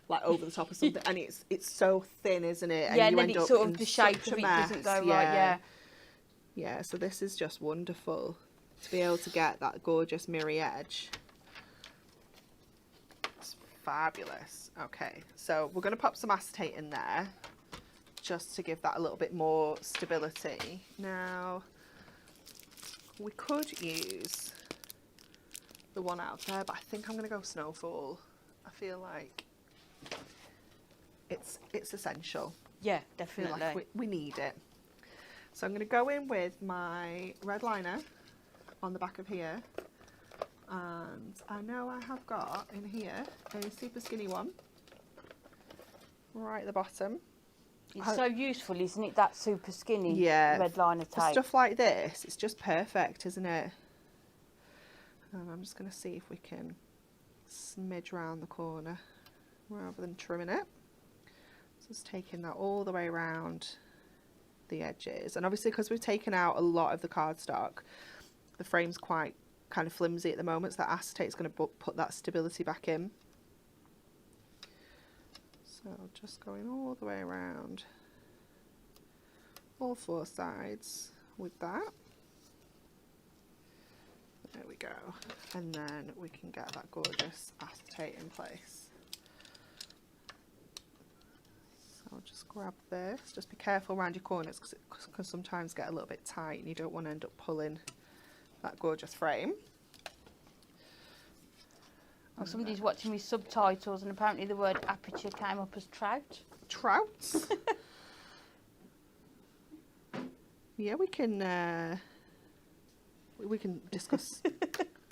like over the top of something and it's so thin, isn't it? Yeah, and then it's sort of the shape of it doesn't go right, yeah. Yeah, so this is just wonderful to be able to get that gorgeous mirror edge. It's fabulous. Okay, so we're going to pop some acetate in there just to give that a little bit more stability. Now, we could use the one out there, but I think I'm going to go snowfall. I feel like it's essential. Yeah, I feel definitely. like we need it. So I'm going to go in with my red liner on the back of here, and I know I have got in here a super skinny one right at the bottom. It's so useful, isn't it, that super skinny red liner For tape? stuff like this, it's just perfect, isn't it? And I'm just going to see if we can smidge around the corner rather than trimming it. So just taking that all the way around the edges, and obviously because we've taken out a lot of the cardstock, the frame's quite kind of flimsy at the moment, so that acetate's going to put that stability back in. So just going all the way around all 4 sides with that. There we go, and then we can get that gorgeous acetate in place. I'll just grab this. Just be careful around your corners because it can sometimes get a little bit tight and you don't want to end up pulling that gorgeous frame. Oh, somebody's watching me subtitles and apparently the word aperture came up as trout. Trouts? Yeah, we can discuss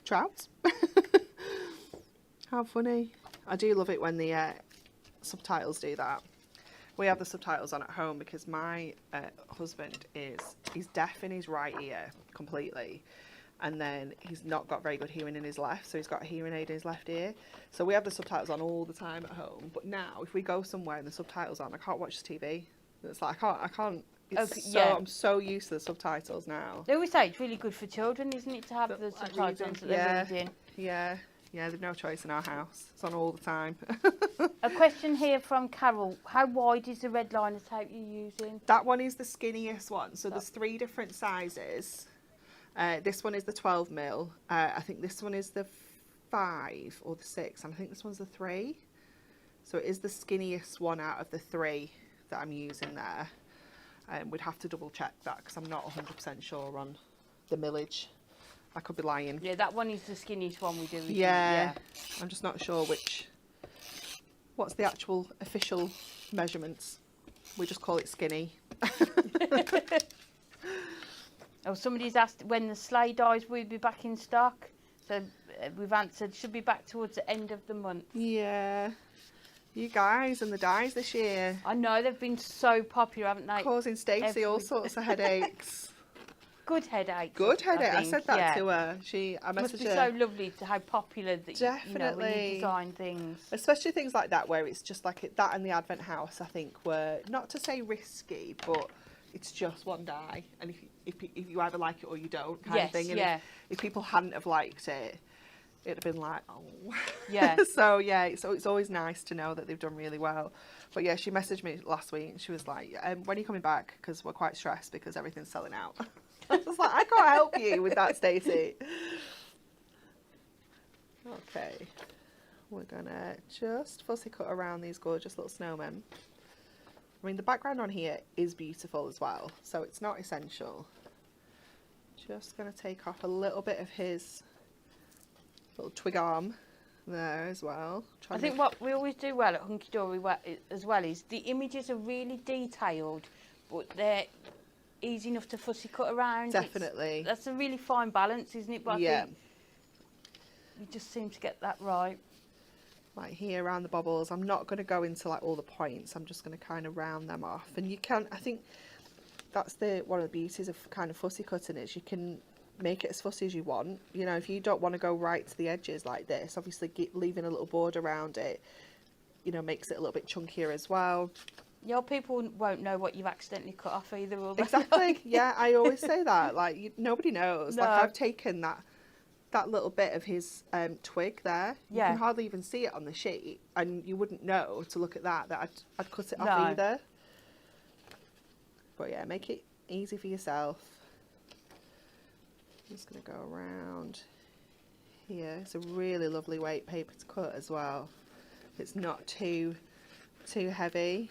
trouts. How funny. I do love it when the subtitles do that. We have the subtitles on at home because my husband he's deaf in his right ear completely, and then he's not got very good hearing in his left, so he's got a hearing aid in his left ear. So we have the subtitles on all the time at home, but now if we go somewhere and the subtitles on, I can't watch the TV. It's like I can't. It's Okay, so yeah. I'm so used to the subtitles now. They always say it's really good for children, isn't it, to have the Like subtitles reading. that they're reading. Yeah, they've no choice in our house. It's on all the time. A question here from Carol. How wide is the red liner tape you're using? That one is the skinniest one. So there's 3 different sizes. This one is the 12 mil. I think this one is the 5 or the 6, and I think this one's the 3. So it is the skinniest one out of the 3 that I'm using there. We'd have to double check that because I'm not 100% sure on the millage. I could be lying. Yeah, that one is the skinniest one we do. Yeah, I'm just not sure what's the actual official measurements. We just call it skinny. Oh, somebody's asked when the sleigh dies will be back in stock. So we've answered should be back towards the end of the month. Yeah. You guys and the dyes this year. I know, they've been so popular, haven't they? Causing Stacey all sorts of headaches. Good headaches. Good headache. I think, said that yeah. to her. I It must messaged be her. so lovely to how popular that you know, when Definitely. you design things. Especially things like that where it's just like that and the Advent House, I think, were not to say risky, but it's just one dye, and if you either like it or you don't, kind of thing. And if people hadn't have liked it, it'd have been like, oh. Yeah. So it's always nice to know that they've done really well. But yeah, she messaged me last week and she was like, when are you coming back? Because we're quite stressed because everything's selling out. I was like, I can't help you with that, Stacey. Okay, we're gonna just fussy cut around these gorgeous little snowmen. I mean, the background on here is beautiful as well, so it's not essential. Just gonna take off a little bit of his little twig arm there as well. I think what we always do well at Hunky Dory as well is the images are really detailed, but they're easy enough to fussy cut around. Definitely. That's a really fine balance, isn't it? But I think we just seem to get that right. Like here around the bobbles, I'm not going to go into like all the points. I'm just going to kind of round them off. And you can, I think that's one of the beauties of kind of fussy cutting is you can make it as fussy as you want. You know, if you don't want to go right to the edges like this, obviously leaving a little border around it, you know, makes it a little bit chunkier as well. Yeah, people won't know what you've accidentally cut off either. Will they? Exactly. Yeah, I always say that. Like, nobody knows. No. Like, I've taken that little bit of his twig there. You Yeah. can hardly even see it on the sheet, and you wouldn't know to look at that I'd cut it off No. either. But yeah, make it easy for yourself. I'm just going to go around here. It's a really lovely weight paper to cut as well. It's not too heavy.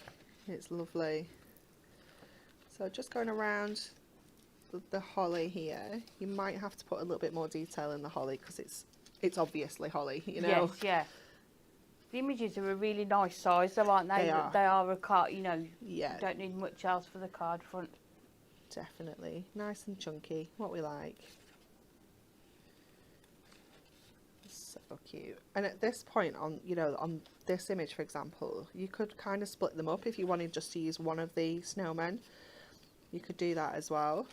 It's lovely. So just going around the holly here, you might have to put a little bit more detail in the holly because it's obviously holly, you know. Yes, yeah. The images are a really nice size, though, aren't they? They are. a card, you know. Yeah. You don't need much else for the card front. Definitely. Nice and chunky, what we like. So cute. And at this point on this image, for example, you could kind of split them up if you wanted just to use one of the snowmen. You could do that as well.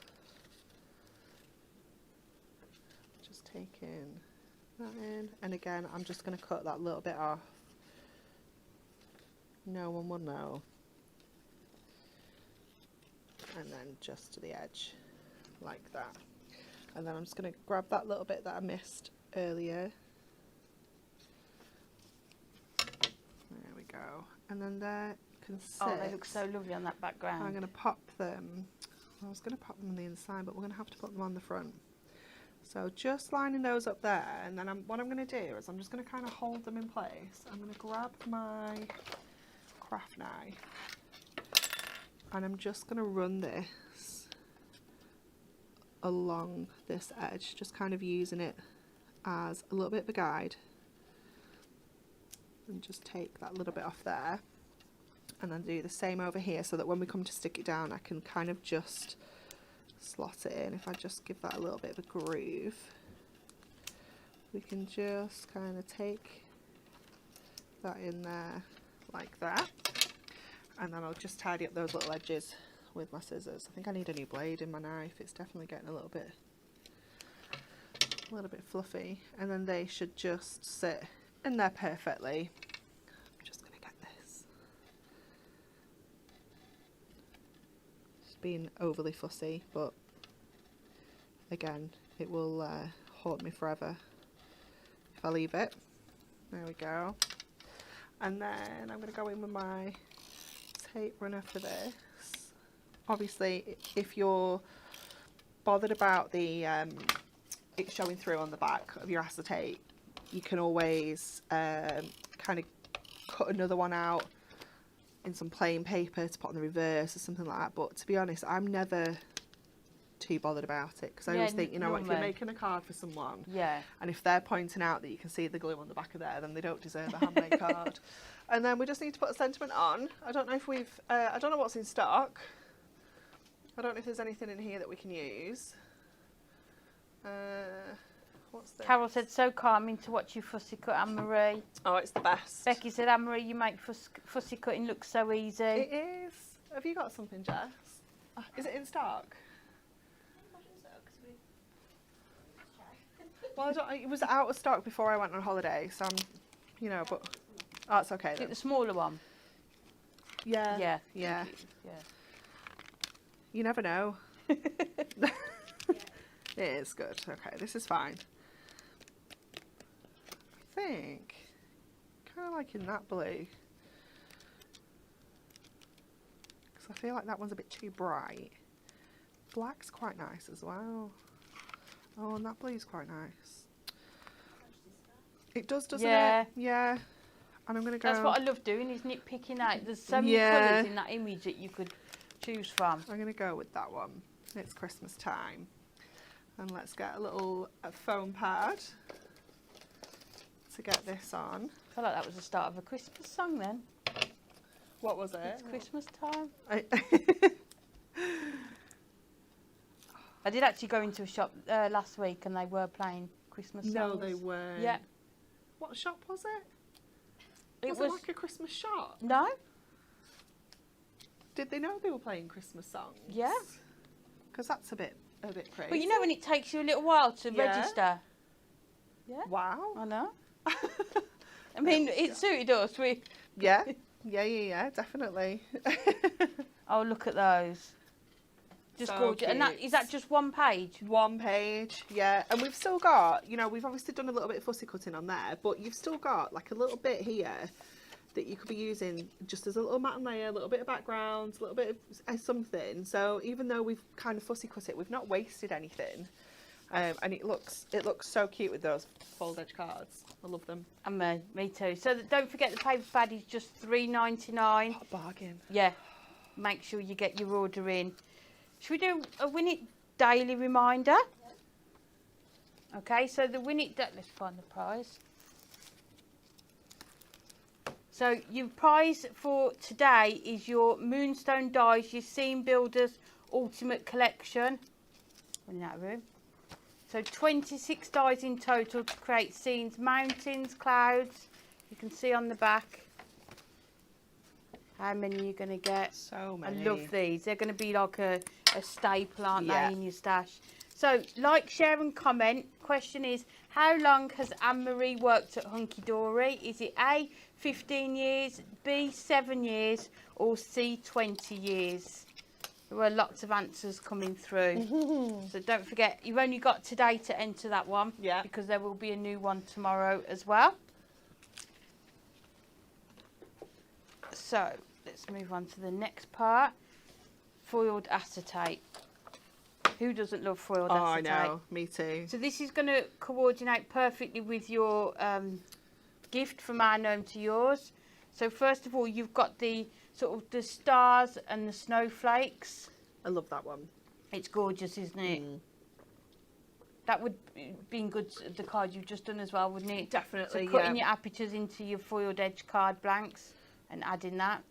Just taking that in, and again, I'm just going to cut that little bit off. No one will know. And then just to the edge, like that. And then I'm just going to grab that little bit that I missed earlier. There we go. And then there you can sit. Oh, they look so lovely on that background. I'm going to pop them. I was going to pop them on the inside, but we're going to have to put them on the front. So just lining those up there, and then what I'm going to do is I'm just going to kind of hold them in place. I'm going to grab my craft knife, and I'm just going to run this along this edge, just kind of using it as a little bit of a guide, and just take that little bit off there, and then do the same over here so that when we come to stick it down I can kind of just slot it in. If I just give that a little bit of a groove, we can just kind of take that in there like that, and then I'll just tidy up those little edges with my scissors. I think I need a new blade in my knife. It's definitely getting a little bit a little bit fluffy, and then they should just sit in there perfectly. I'm just going to get this. Just being overly fussy, but again, it will haunt me forever if I leave it. There we go. And then I'm going to go in with my tape runner for this. Obviously, if you're bothered about the it showing through on the back of your acetate, you can always kind of cut another one out in some plain paper to put on the reverse or something like that. But to be honest, I'm never too bothered about it, because I always think, you know, if you're making a card for someone, and if they're pointing out that you can see the glue on the back of there, then they don't deserve a handmade card. And then we just need to put a sentiment on. I don't know if we've I don't know what's in stock. I don't know if there's anything in here that we can use. What's this? Carol said, so calming to watch you fussy cut, Anne-Marie. Oh, it's the best. Becky said, Anne-Marie, you make fussy cutting look so easy. It is. Have you got something, Jess? Is it in stock? Well, it was out of stock before I went on holiday, so I'm, you know, but oh, it's okay. Is Then. it the smaller one? Yeah. Yeah. Yeah. Yeah. You never know. It is good. Okay, this is fine. I think kind of liking that blue, because I feel like that one's a bit too bright. Black's quite nice as well. Oh, and that blue's quite nice. It does, doesn't it? Yeah. And I'm going to go... That's what I love doing, is nitpicking out. There's so many colours in that image that you could choose from. I'm going to go with that one. It's Christmas time. And let's get a little foam pad to get this on. I feel like that was the start of a Christmas song then. What was it? It's Christmas time. I I did actually go into a shop last week and they were playing Christmas songs. No, they weren't. Yeah. What shop was it? Was it like a Christmas shop? No. Did they know they were playing Christmas songs? Yeah. Because that's a bit crazy. But you know when it takes you a little while to register? Yeah. Wow. I know. I mean, it suited us. Yeah, definitely. Oh, look at those. Just So gorgeous. And cute. is that just one page? One page, yeah. And we've still got, you know, we've obviously done a little bit of fussy cutting on there, but you've still got like a little bit here that you could be using just as a little matte layer, a little bit of background, a little bit of something. So even though we've kind of fussy cut it, we've not wasted anything. And it looks so cute with those fold edge cards. I love them. And me too. So don't forget the paper pad is just $3.99. What a bargain. Yeah. Make sure you get your order in. Should we do a Win It daily reminder? Okay, so the Win It, let's find the prize. So your prize for today is your Moonstone Dies, your Scene Builders Ultimate Collection. Running out of room. So 26 dies in total to create scenes, mountains, clouds. You can see on the back how many you're going to get. So many. I love these. They're going to be like a staple, aren't Yeah. they, in your stash? So like, share and comment. Question is, how long has Anne-Marie worked at Hunky Dory? Is it A, 15 years, B, 7 years, or C, 20 years? There were lots of answers coming through. So don't forget, you've only got today to enter that one. Yeah. Because there will be a new one tomorrow as well. So let's move on to the next part. Foiled acetate. Who doesn't love foiled acetate? I know, me too. So this is going to coordinate perfectly with your gift from our Gnome to yours. So first of all, you've got the sort of the stars and the snowflakes. I love that one. It's gorgeous, isn't it? That would be good, the card you've just done as well, wouldn't it? Definitely, So cutting your apertures into your foiled edge card blanks and adding that.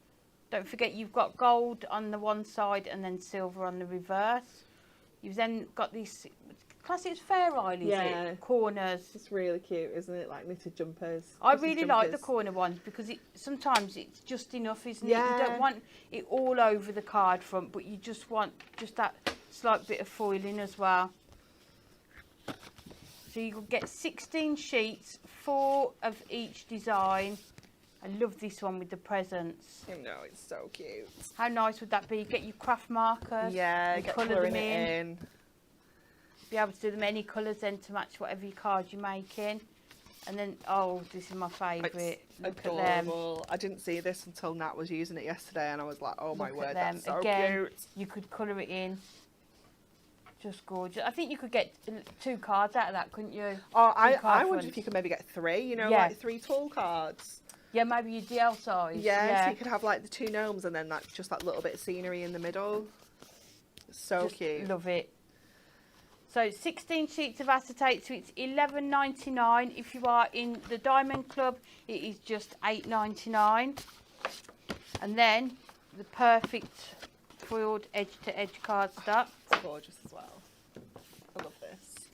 Don't forget you've got gold on the one side and then silver on the reverse. You've then got these classic Fair Isle, is it? Corners. It's really cute, isn't it? Like knitted jumpers. I really like the corner ones because sometimes it's just enough, isn't it? You don't want it all over the card front, but you just want just that slight bit of foiling as well. So you'll get 16 sheets, 4 of each design. I love this one with the presents. I know, it's so cute. How nice would that be? Get your craft markers. Yeah, and get colour colouring them it in. Be able to do them any colours then to match whatever your card you're making. And then, oh, this is my favourite. Look Adorable. at them. I didn't see this until Nat was using it yesterday, and I was like, oh my Look word, at them. that's so Again, cute. you could colour it in. Just gorgeous. I think you could get 2 cards out of that, couldn't you? Oh, I card wondered fronts. if you could maybe get 3, you know, Yeah. like 3 tall cards. Yeah, maybe your DL size. Yeah, so you could have like the 2 gnomes and then like just that little bit of scenery in the middle. So Just cute. Love it. So 16 sheets of acetate, so it's $11.99. If you are in the Diamond Club, it is just $8.99. And then the perfect foiled edge-to-edge cardstock. It's gorgeous as well. I love this.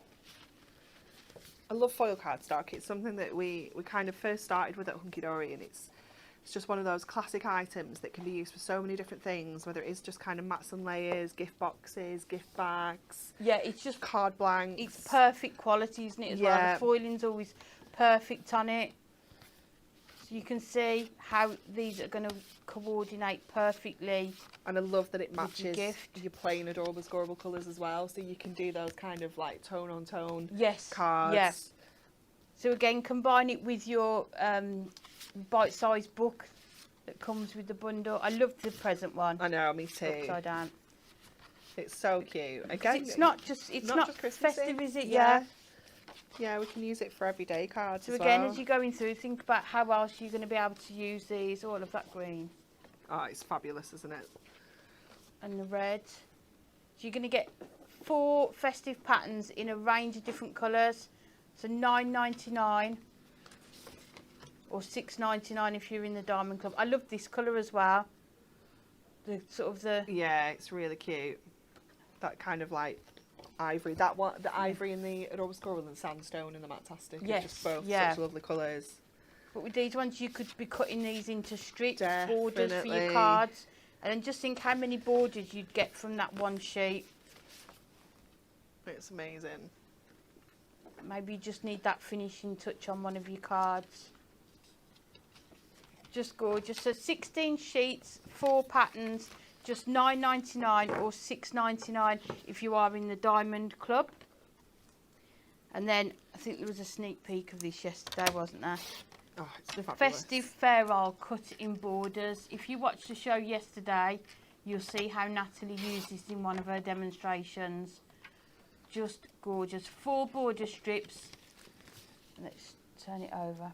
I love foil cardstock. It's something that we kind of first started with at Hunky Dory, and it's just one of those classic items that can be used for so many different things, whether it is just kind of mats and layers, gift boxes, gift bags, Yeah, it's just card blanks. it's perfect quality, isn't it, as well? Yeah. The foiling's always perfect on it. So you can see how these are going to coordinate perfectly. And I love that it With your matches gift. your plain adorable scoreable colours as well, so you can do those kind of like tone on tone Yes. cards. Yeah. So again, combine it with your bite-sized book that comes with the bundle. I love the present one. I know, me too. Upside down. It's so cute. 'Cause Again, it's not just Christmassy. festive, is it? Yeah. Yeah, we can use it for everyday cards So as again, well. as you're going through, think about how else you're going to be able to use these. All of that green Oh, it's fabulous, isn't it? and the red. So you're going to get 4 festive patterns in a range of different colours. So $9.99 or $6.99 if you're in the Diamond Club. I love this colour as well. The sort of the Yeah, it's really cute. That kind of like ivory. That one, the ivory and the adorable squirrel and the sandstone and the matastic. Yes, Are just both yeah. such lovely colours. But with these ones, you could be cutting these into strips, borders for your Definitely. cards. And then just think how many borders you'd get from that one sheet. It's amazing. Maybe you just need that finishing touch on one of your cards. Just gorgeous. So 16 sheets, 4 patterns, just $9.99 or $6.99 if you are in the Diamond Club. And then I think there was a sneak peek of this yesterday, wasn't there? Oh, it's The fabulous. festive fair isle cut in borders. If you watched the show yesterday, you'll see how Natalie used this in one of her demonstrations. Just gorgeous. 4 border strips. Let's turn it over.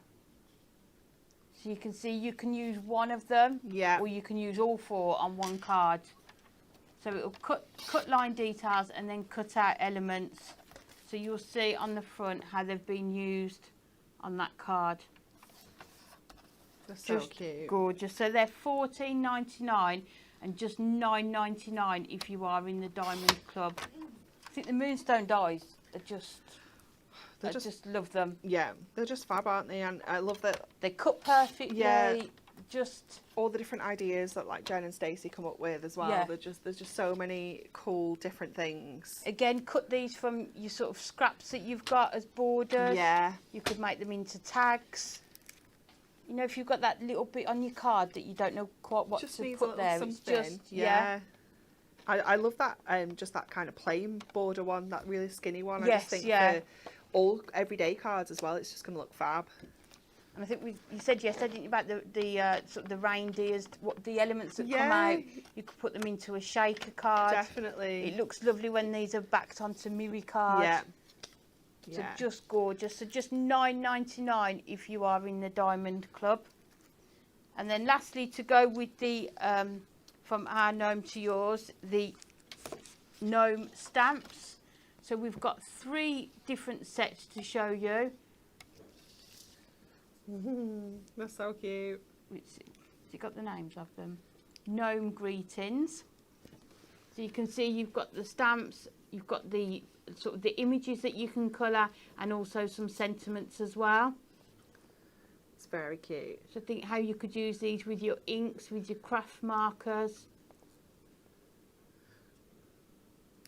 So you can see you can use one of them, Yeah. or you can use all 4 on one card. So it'll cut line details and then cut out elements. So you'll see on the front how they've been used on that card. They're so Just cute. gorgeous. So they're $14.99 and just $9.99 if you are in the Diamond Club. I think the Moonstone dies are just, They're I just- just love them. Yeah, they're just fab, aren't they? And I love that They cut perfectly. Yeah. Just all the different ideas that like Jen and Stacey come up with as well. Yeah. There's just so many cool different things. again, cut these from your sort of scraps that you've got as borders. Yeah. You could make them into tags. You know, if you've got that little bit on your card that you don't know quite what Just to needs a put little there, something. it's just yeah. I love that just that kind of plain border one, that really skinny one. I Yes, just think yeah. for all everyday cards as well, it's just gonna look fab. And I think you said yesterday, didn't you, about the sort of the reindeers, what the elements that come Yeah. out. You could put them into a shaker card. Definitely. It looks lovely when these are backed onto Miri cards. Yeah. So Yeah. just gorgeous. So just $9.99 if you are in the Diamond Club. And then lastly, to go with the from our gnome to yours, the gnome stamps. So we've got 3 different sets to show you. They're so cute. Has it got the names of them? Gnome greetings. So you can see you've got the stamps, you've got the sort of the images that you can colour, and also some sentiments as well. It's very cute. So think how you could use these with your inks, with your craft markers.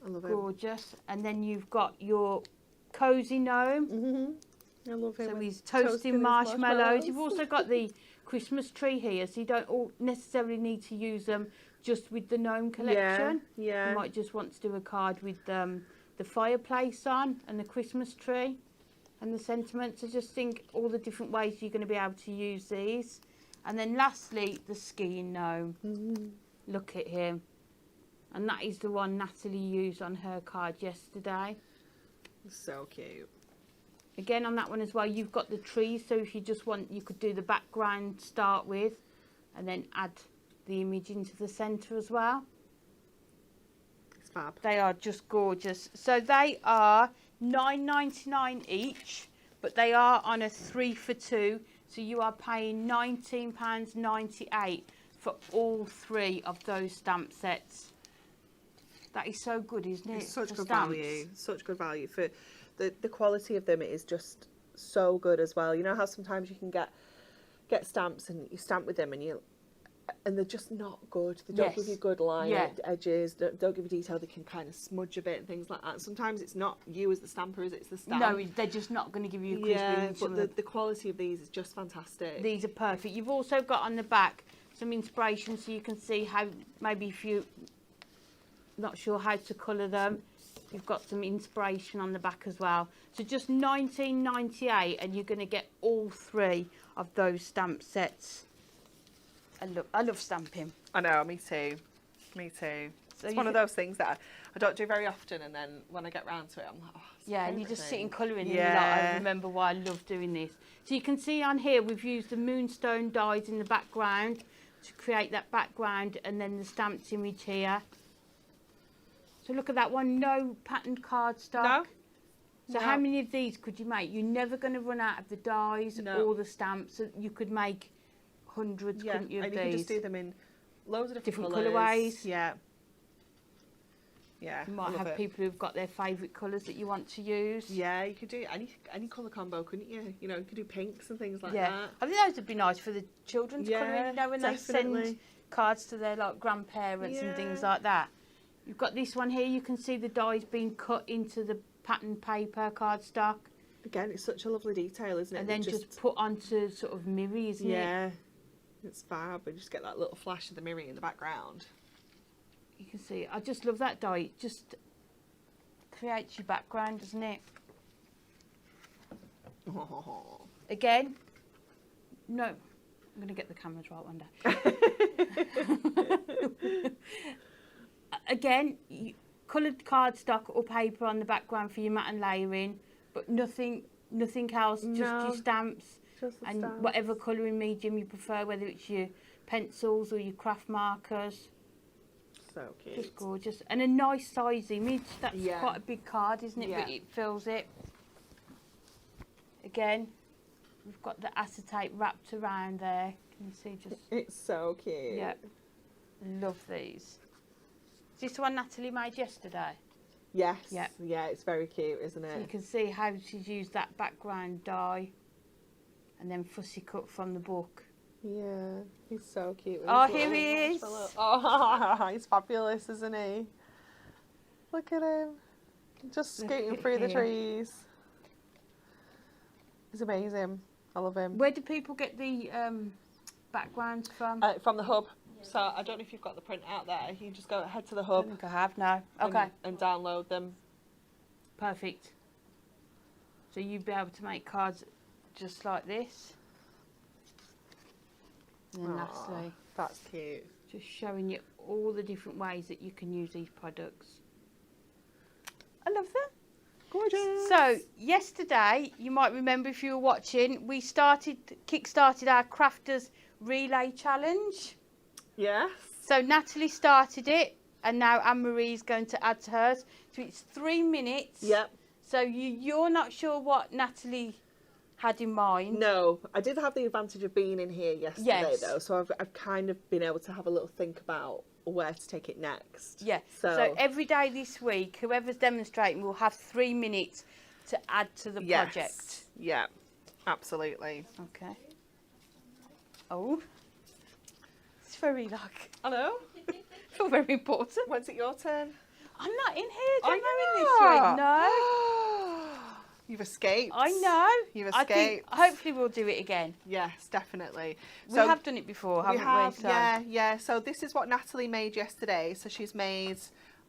I love it. Gorgeous. And then you've got your Cozy Gnome. I love him. So with he's toasting his marshmallows. You've also got the Christmas tree here, so you don't all necessarily need to use them just with the gnome collection. Yeah. You might just want to do a card with the fireplace on and the Christmas tree and the sentiments. So just think all the different ways you're going to be able to use these. And then lastly, the skiing gnome. Look at him. And that is the one Natalie used on her card yesterday. So cute. Again, on that one as well, you've got the trees. So if you just want, you could do the background start with and then add the image into the centre as well. It's fab. They are just gorgeous. So they are $9.99 each, but they are on a 3 for 2. So you are paying £19.98 for all 3 of those stamp sets. That is so good, isn't it? It's such for good stamps? value. Such good value for the quality of them. It is just so good as well. You know how sometimes you can get stamps and you stamp with them and they're just not good. They don't give you good line edges. Don't give you detail. They can kind of smudge a bit and things like that. Sometimes it's not you as the stamper, it's the stamp. No, they're just not going to give you a crispy image. But the quality of these is just fantastic. These are perfect. You've also got on the back some inspiration so you can see how, maybe if you're not sure how to colour them, you've got some inspiration on the back as well. So just $19.98 and you're going to get all 3 of those stamp sets. I love stamping. I know, me too. Me too. So it's one of those things that I don't do very often, and then when I get round to it, I'm like, oh, it's yeah, and you just sit in colouring and yeah. you're like, I remember why I love doing this. So you can see on here we've used the moonstone dies in the background to create that background, and then the stamped image here. So look at that one, no patterned cardstock. No. So how many of these could you make? You're never going to run out of the dies or the stamps. So you could make hundreds, couldn't you, of and you these? can just do them in loads of different colours. colourways. Yeah. Yeah. You might have people who've got their favourite colours that you want to use. Yeah, you could do any colour combo, couldn't you? You know, you could do pinks and things like that. I think those would be nice for the children to colour in, you know, when they send cards to their grandparents and things like that. You've got this one here, you can see the dies being cut into the pattern paper cardstock. Again, it's such a lovely detail, isn't it? And then just put onto sort of mirror, isn't it? Yeah, it's fab. And just get that little flash of the mirror in the background. You can see, I just love that die. It just creates your background, doesn't it? Oh. Again, no, I'm going to get the cameras right one day. Again, coloured cardstock or paper on the background for your matte and layering, but nothing else, just your stamps and whatever colouring medium you prefer, whether it's your pencils or your craft markers. So cute. Just gorgeous. And a nice size image. That's quite a big card, isn't it? But it fills it. Again, we've got the acetate wrapped around there. Can you see just... It's so cute. Yeah. Love these. Is this the one Natalie made yesterday? Yes. Yeah. Yeah, it's very cute, isn't it? So you can see how she's used that background die and then fussy cut from the book. Yeah, he's so cute. Oh, here he is. Oh, he's fabulous, isn't he? Look at him. Just scooting through the trees. He's amazing. I love him. Where do people get the backgrounds from? From the hub. So I don't know if you've got the print out there. You just go head to the hub. I think I have now. Okay. And download them. Perfect. So you'd be able to make cards just like this. And then lastly, that's cute. Just showing you all the different ways that you can use these products. I love them. Gorgeous. So yesterday, you might remember if you were watching, we kick-started our Crafters Relay Challenge. Yes. So Natalie started it, and now Anne-Marie's going to add to hers. So it's 3 minutes. Yep. So you're not sure what Natalie had in mind. No, I did have the advantage of being in here yesterday though, so I've kind of been able to have a little think about where to take it next. Yeah. So every day this week, whoever's demonstrating will have 3 minutes to add to the project. Yeah, absolutely. Okay. Oh. It's very I know. feel very important. When's it your turn? I'm not in here. Oh, Don't know in this week. No. You've escaped. I know. You've I think escaped. hopefully we'll do it again. Yes, definitely. We So have done it before, haven't we? So. yeah. So this is what Natalie made yesterday. So she's made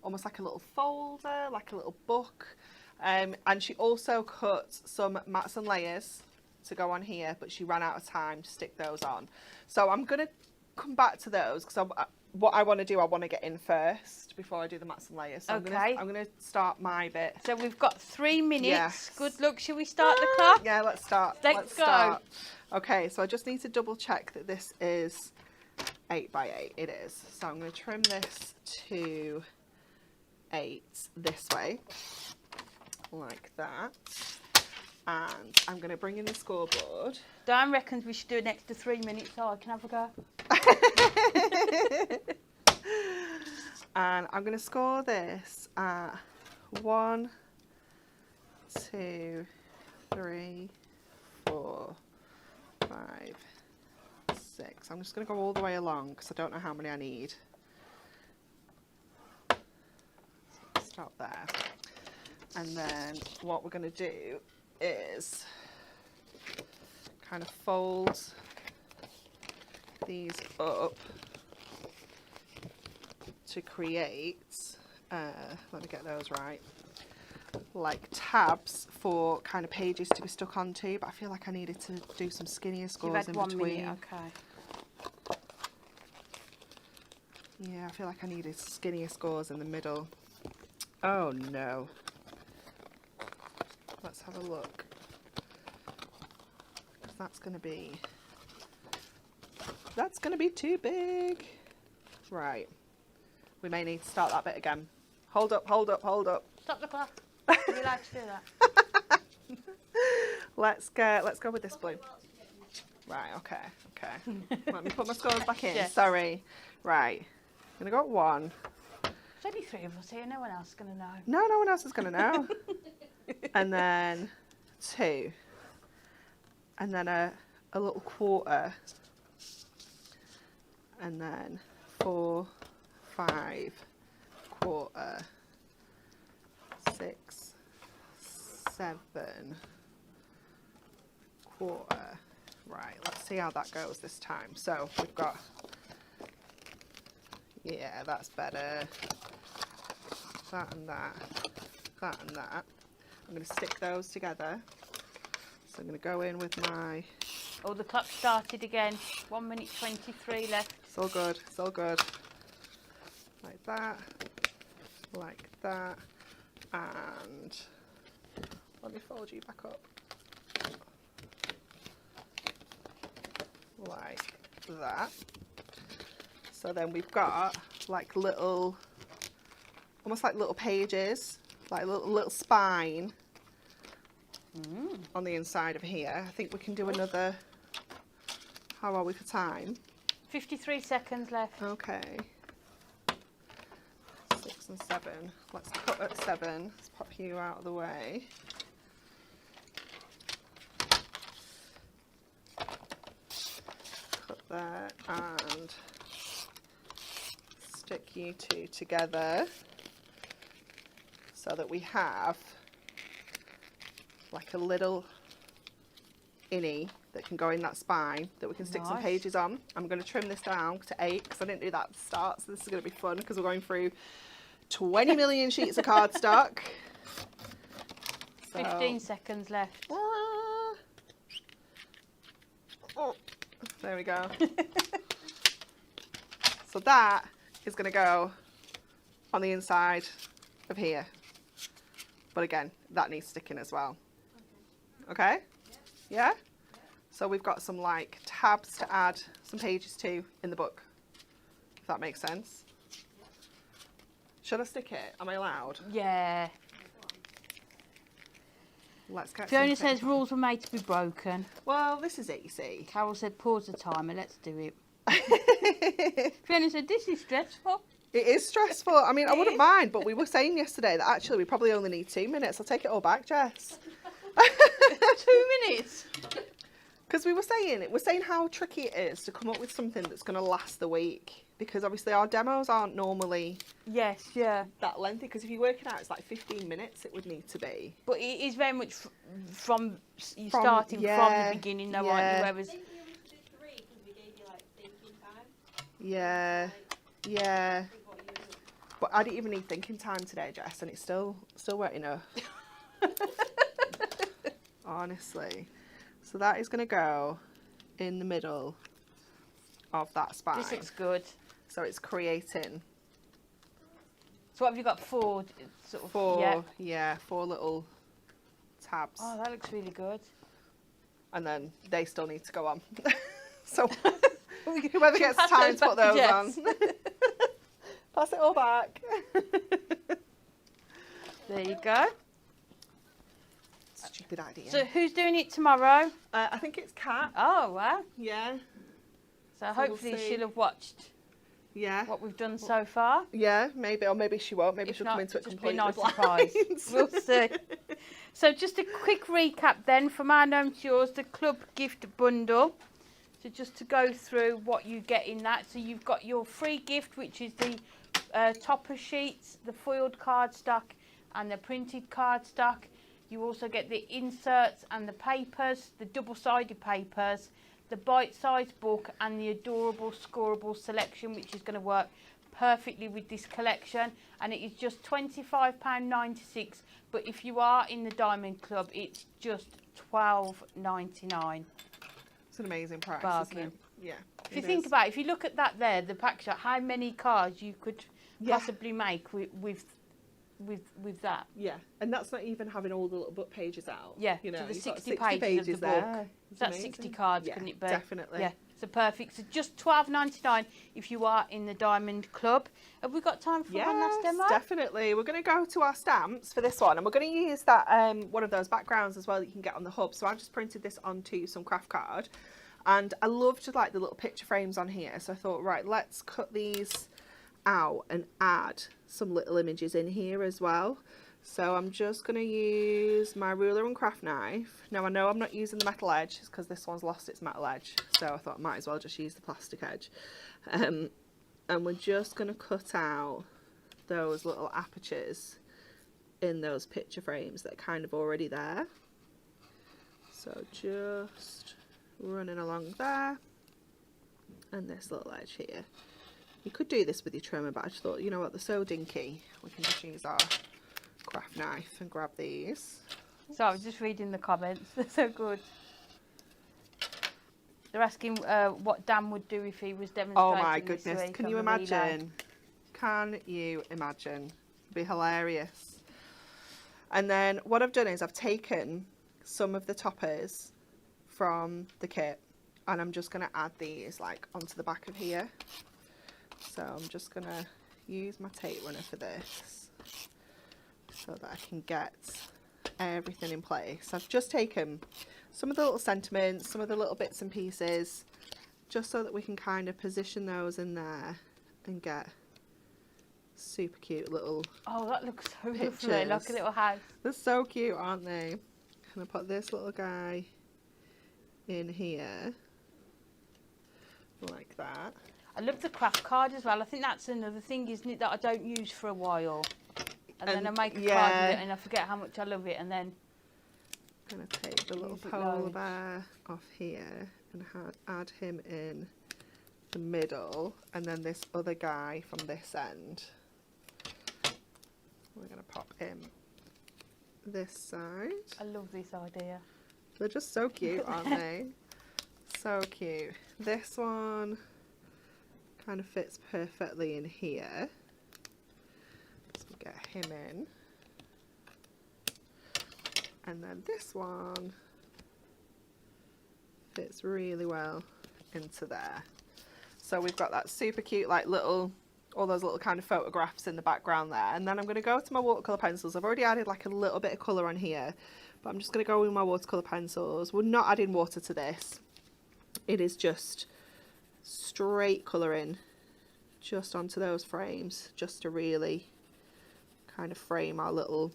almost like a little folder, like a little book. And she also cut some mats and layers to go on here, but she ran out of time to stick those on. So I'm going to come back to those because what I want to do, I want to get in first before I do the mats and layers. So Okay. I'm going to start my bit. So we've got 3 minutes. Yes. Good luck. Shall we start the clock? Yeah, let's start. Let's go. Start. Okay, so I just need to double check that this is 8 by 8. It is. So I'm going to trim this to 8 this way, like that. And I'm going to bring in the scoreboard. Dan reckons we should do an extra 3 minutes so I can have a go. And I'm going to score this at 1, 2, 3, 4, 5, 6. I'm just going to go all the way along because I don't know how many I need. So stop there. And then what we're going to do is kind of fold these up to create, let me get those right, like tabs for kind of pages to be stuck onto, but I feel like I needed to do some skinnier scores You've had in 1 between. minute, okay. Yeah, I feel like I needed skinnier scores in the middle. Oh no. Let's have a look. 'Cause that's going to be too big. Right. We may need to start that bit again. Hold up. Stop the clock. Would you like to do that? Let's go with this blue. Right, okay. Let me put my scores back in. Yes. Sorry. Right. I'm going to go at 1. There's only 3 of us here. No one else is going to know. No one else is going to know. And then 2. And then a little quarter. And then 4, 5, quarter, 6, 7, quarter. Right, let's see how that goes this time. So we've got, yeah, that's better. That and that, that and that. I'm going to stick those together. So I'm going to go in with my... Oh, the clock started again. 1 minute 23 left. It's all good, it's all good. Like that, and let me fold you back up. Like that. So then we've got like little, almost like little pages, like little spine on the inside of here. I think we can do another, how are we for time? 53 seconds left. Okay. 6 and 7. Let's cut at 7. Let's pop you out of the way. Cut there and stick you two together so that we have like a little innie that can go in that spine that we can stick some Nice. pages on. I'm going to trim this down to 8 because I didn't do that at the start, so this is going to be fun because we're going through 20 million sheets of cardstock. 15 seconds left. Oh, there we go. So that is going to go on the inside of here. But again, that needs sticking as well. Okay? Yeah? So we've got some like tabs to add some pages to in the book, if that makes sense. Should I stick it? Am I allowed? Yeah. Let's get Fiona something. says rules were made to be broken. Well, this is easy. Carol said pause the timer, let's do it. Fiona said this is stressful. It is stressful. I mean, I wouldn't mind, but we were saying yesterday that actually we probably only need 2 minutes. I'll take it all back, Jess. 2 minutes. Because we're saying how tricky it is to come up with something that's going to last the week. because obviously our demos aren't normally Yes, yeah. that lengthy, because if you're working out it's like 15 minutes it would need to be. But it is very much from you From- starting from yeah, the beginning, though, yeah. aren't you? Whereas I think you was did 3 because we gave you like thinking time. Yeah, Like, yeah. I think what you were But I didn't even need thinking time today, Jess, and it's still weren't enough. Honestly. So that is going to go in the middle of that spine. this looks good. So it's creating So what have you got? 4 sort of. four, Yeah. 4 little tabs. Oh, that looks really good. And then they still need to go on. So We can whoever gets pass time those to put back to those Jess. on. Pass it all back. There you go. Stupid idea. So who's doing it tomorrow? I think it's Kat. Oh, wow. Yeah. So we'll hopefully see. she'll have watched Yeah. what we've done so far. Yeah, maybe, or maybe she won't. Maybe If she'll not, come into it just be a completely nice blind. surprise. We'll see. So just a quick recap then from our Gnome to Yours, the club gift bundle. So just to go through what you get in that. So you've got your free gift, which is the topper sheets, the foiled cardstock and the printed cardstock. You also get the inserts and the papers, the double-sided papers, the bite-sized book and the adorable scoreable selection, which is going to work perfectly with this collection. And it is just £25.96, but if you are in the Diamond Club, it's just £12.99. It's an amazing price, Bargain. isn't it? Yeah. If you think about it, if you look at that there, the pack shot, how many cards you could possibly make with that. Yeah, and that's not even having all the little book pages out. Yeah, you know, so the you've got 60 pages of the there. book. It's That's amazing. 60 cards, Yeah, couldn't it be? definitely. Yeah, so perfect. So just £12.99 if you are in the Diamond Club. Have we got time for one last Yes, demo? definitely. We're going to go to our stamps for this one, and we're going to use that one of those backgrounds as well that you can get on the hub. So I've just printed this onto some craft card, and I loved like the little picture frames on here. So I thought, right, let's cut these out and add some little images in here as well. So I'm just going to use my ruler and craft knife. Now I know I'm not using the metal edge because this one's lost its metal edge, so I thought I might as well just use the plastic edge. And we're just going to cut out those little apertures in those picture frames that are kind of already there. So just running along there, and this little edge here. You could do this with your trimmer, but I just thought, you know what, they're so dinky, we can just use our craft knife and grab these. So I was just reading the comments. They're so good. They're asking what Dan would do if he was demonstrating. Oh my this goodness, week can on you the relay. imagine? Can you imagine? It'd be hilarious. And then what I've done is I've taken some of the toppers from the kit, and I'm just going to add these like onto the back of here. So I'm just going to use my tape runner for this so that I can get everything in place. I've just taken some of the little sentiments, some of the little bits and pieces, just so that we can kind of position those in there and get super cute little Oh, that looks so lovely. pictures. Like a little house. They're so cute, aren't they? I'm going to put this little guy in here like that. I love the craft card as well. I think that's another thing, isn't it, that I don't use for a while. And then I make a card yeah. with it and I forget how much I love it, and then I'm going to take the little Use it polar loads. bear off here and add him in the middle, and then this other guy from this end. We're going to pop him this side. I love this idea. They're just so cute, aren't they? So cute. This one kind of fits perfectly in here. So we'll get him in. And then this one fits really well into there. So we've got that super cute like little, all those little kind of photographs in the background there. And then I'm going to go to my watercolour pencils. I've already added like a little bit of colour on here, but I'm just going to go with my watercolour pencils. We're not adding water to this. It is just straight colouring just onto those frames, just to really kind of frame our little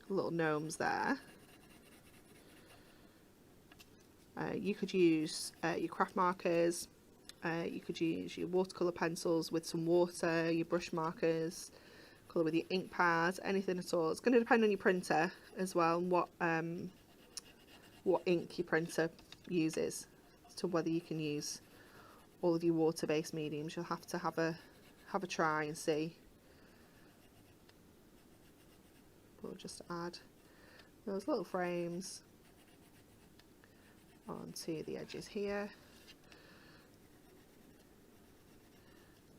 gnomes there. You could use your craft markers, You could use your watercolour pencils with some water, your brush markers, colour with your ink pad, anything at all. It's going to depend on your printer as well, and what ink your printer uses, as to whether you can use all of your water-based mediums. You'll have to have a try and see. We'll just add those little frames onto the edges here,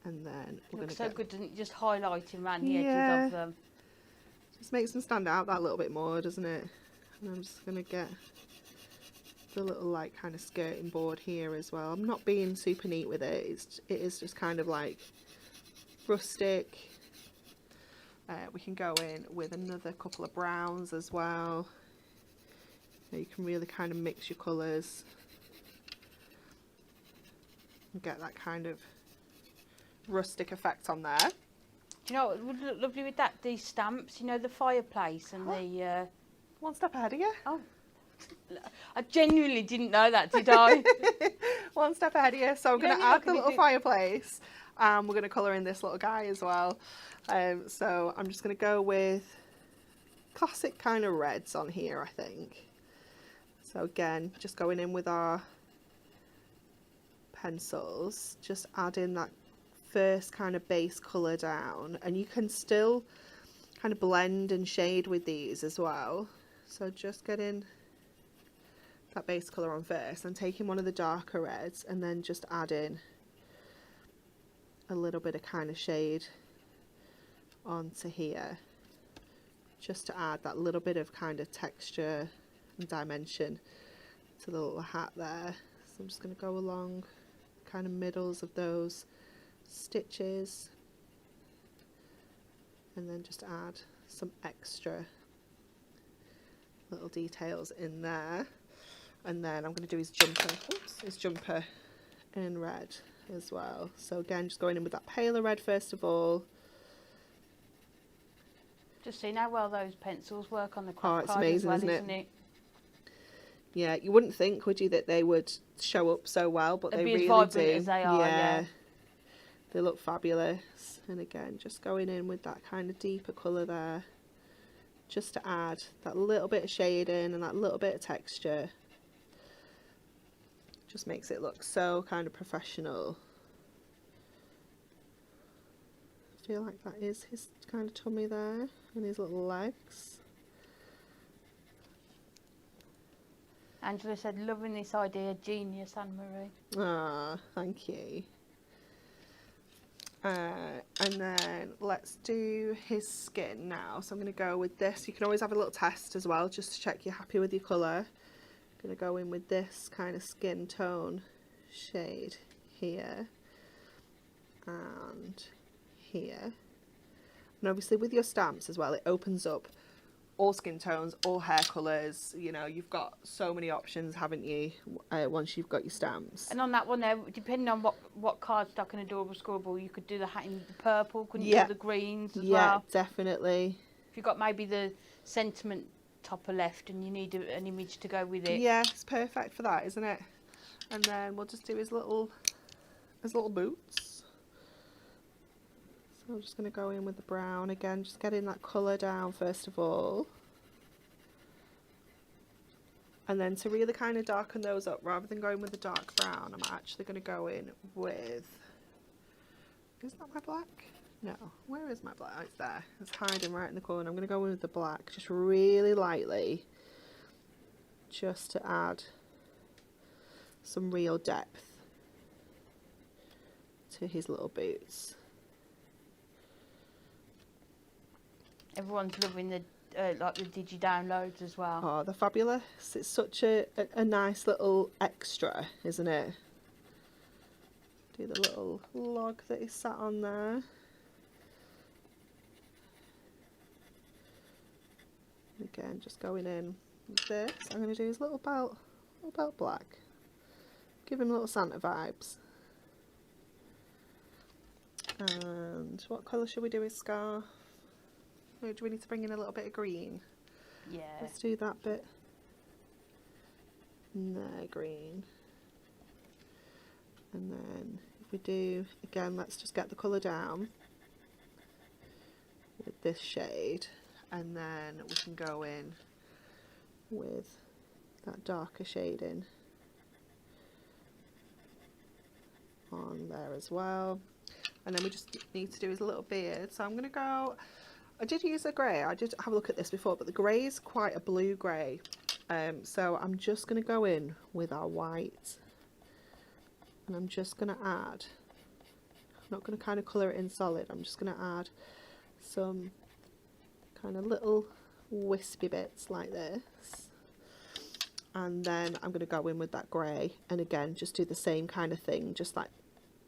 and then we're going to so good, doesn't it? Just highlighting around the edges of them. Just makes them stand out that little bit more, doesn't it? And I'm just going to get the little like kind of skirting board here as well. I'm not being super neat with it. It is just kind of like rustic. We can go in with another couple of browns as well. You can really kind of mix your colours and get that kind of rustic effect on there. Do you know what would look lovely with that? These stamps, you know, the fireplace and the... One step ahead of you. Oh, I genuinely didn't know that, did I? One step ahead of you. So I'm going to add the little fireplace. We're going to colour in this little guy as well. So I'm just going to go with classic kind of reds on here, I think. So again, just going in with our pencils, just adding that first kind of base colour down, and you can still kind of blend and shade with these as well. So just getting that base colour on first and taking one of the darker reds and then just adding a little bit of kind of shade onto here, just to add that little bit of kind of texture and dimension to the little hat there. So I'm just going to go along kind of middles of those stitches and then just add some extra little details in there. And then I'm going to do his jumper in red as well. So again, just going in with that paler red first of all. Just seeing how well those pencils work on the craft it's card amazing, as well, isn't it? it? Yeah, you wouldn't think, would you, that they would show up so well, but They'd they be as really vibrant do. as they are, yeah. They look fabulous. And again, just going in with that kind of deeper colour there, just to add that little bit of shading and that little bit of texture. Just makes it look so kind of professional. I feel like that is his kind of tummy there and his little legs. Angela said, loving this idea, genius, Anne-Marie. Ah, thank you. And then let's do his skin now. So I'm going to go with this. You can always have a little test as well, just to check you're happy with your colour. I'm going to go in with this kind of skin tone shade here and here. And obviously with your stamps as well, it opens up all skin tones, all hair colours. You know, you've got so many options, haven't you, once you've got your stamps. And on that one there, depending on what cardstock and Adorable Scribble, you could do the hat in the purple, couldn't you? The greens as well. Yeah, definitely. If you've got maybe the sentiment topper left and you need an image to go with it. Yeah, it's perfect for that, isn't it? And then we'll just do his little boots. So I'm just going to go in with the brown again, just getting that colour down first of all. And then to really kind of darken those up, rather than going with the dark brown, I'm actually going to go in with, is that my black? No, where is my black? Oh, it's there. It's hiding right in the corner. I'm going to go in with the black, just really lightly, just to add some real depth to his little boots. Everyone's loving the like the digi downloads as well. Oh, they're fabulous. It's such a nice little extra, isn't it? Do the little log that is sat on there. Again, just going in with this. I'm going to do his little belt black. Give him little Santa vibes. And what colour should we do his scarf? Oh, do we need to bring in a little bit of green? Yeah. Let's do that bit. There, green. And then if we do, again, let's just get the colour down with this shade, and then we can go in with that darker shading on there as well. And then we just need to do his little beard. So I'm going to go, I did use a grey, I did have a look at this before, but the grey is quite a blue grey. So I'm just going to go in with our white, and I'm just going to add, I'm not going to kind of colour it in solid, I'm just going to add some kind of little wispy bits like this. And then I'm going to go in with that grey, and again just do the same kind of thing, just like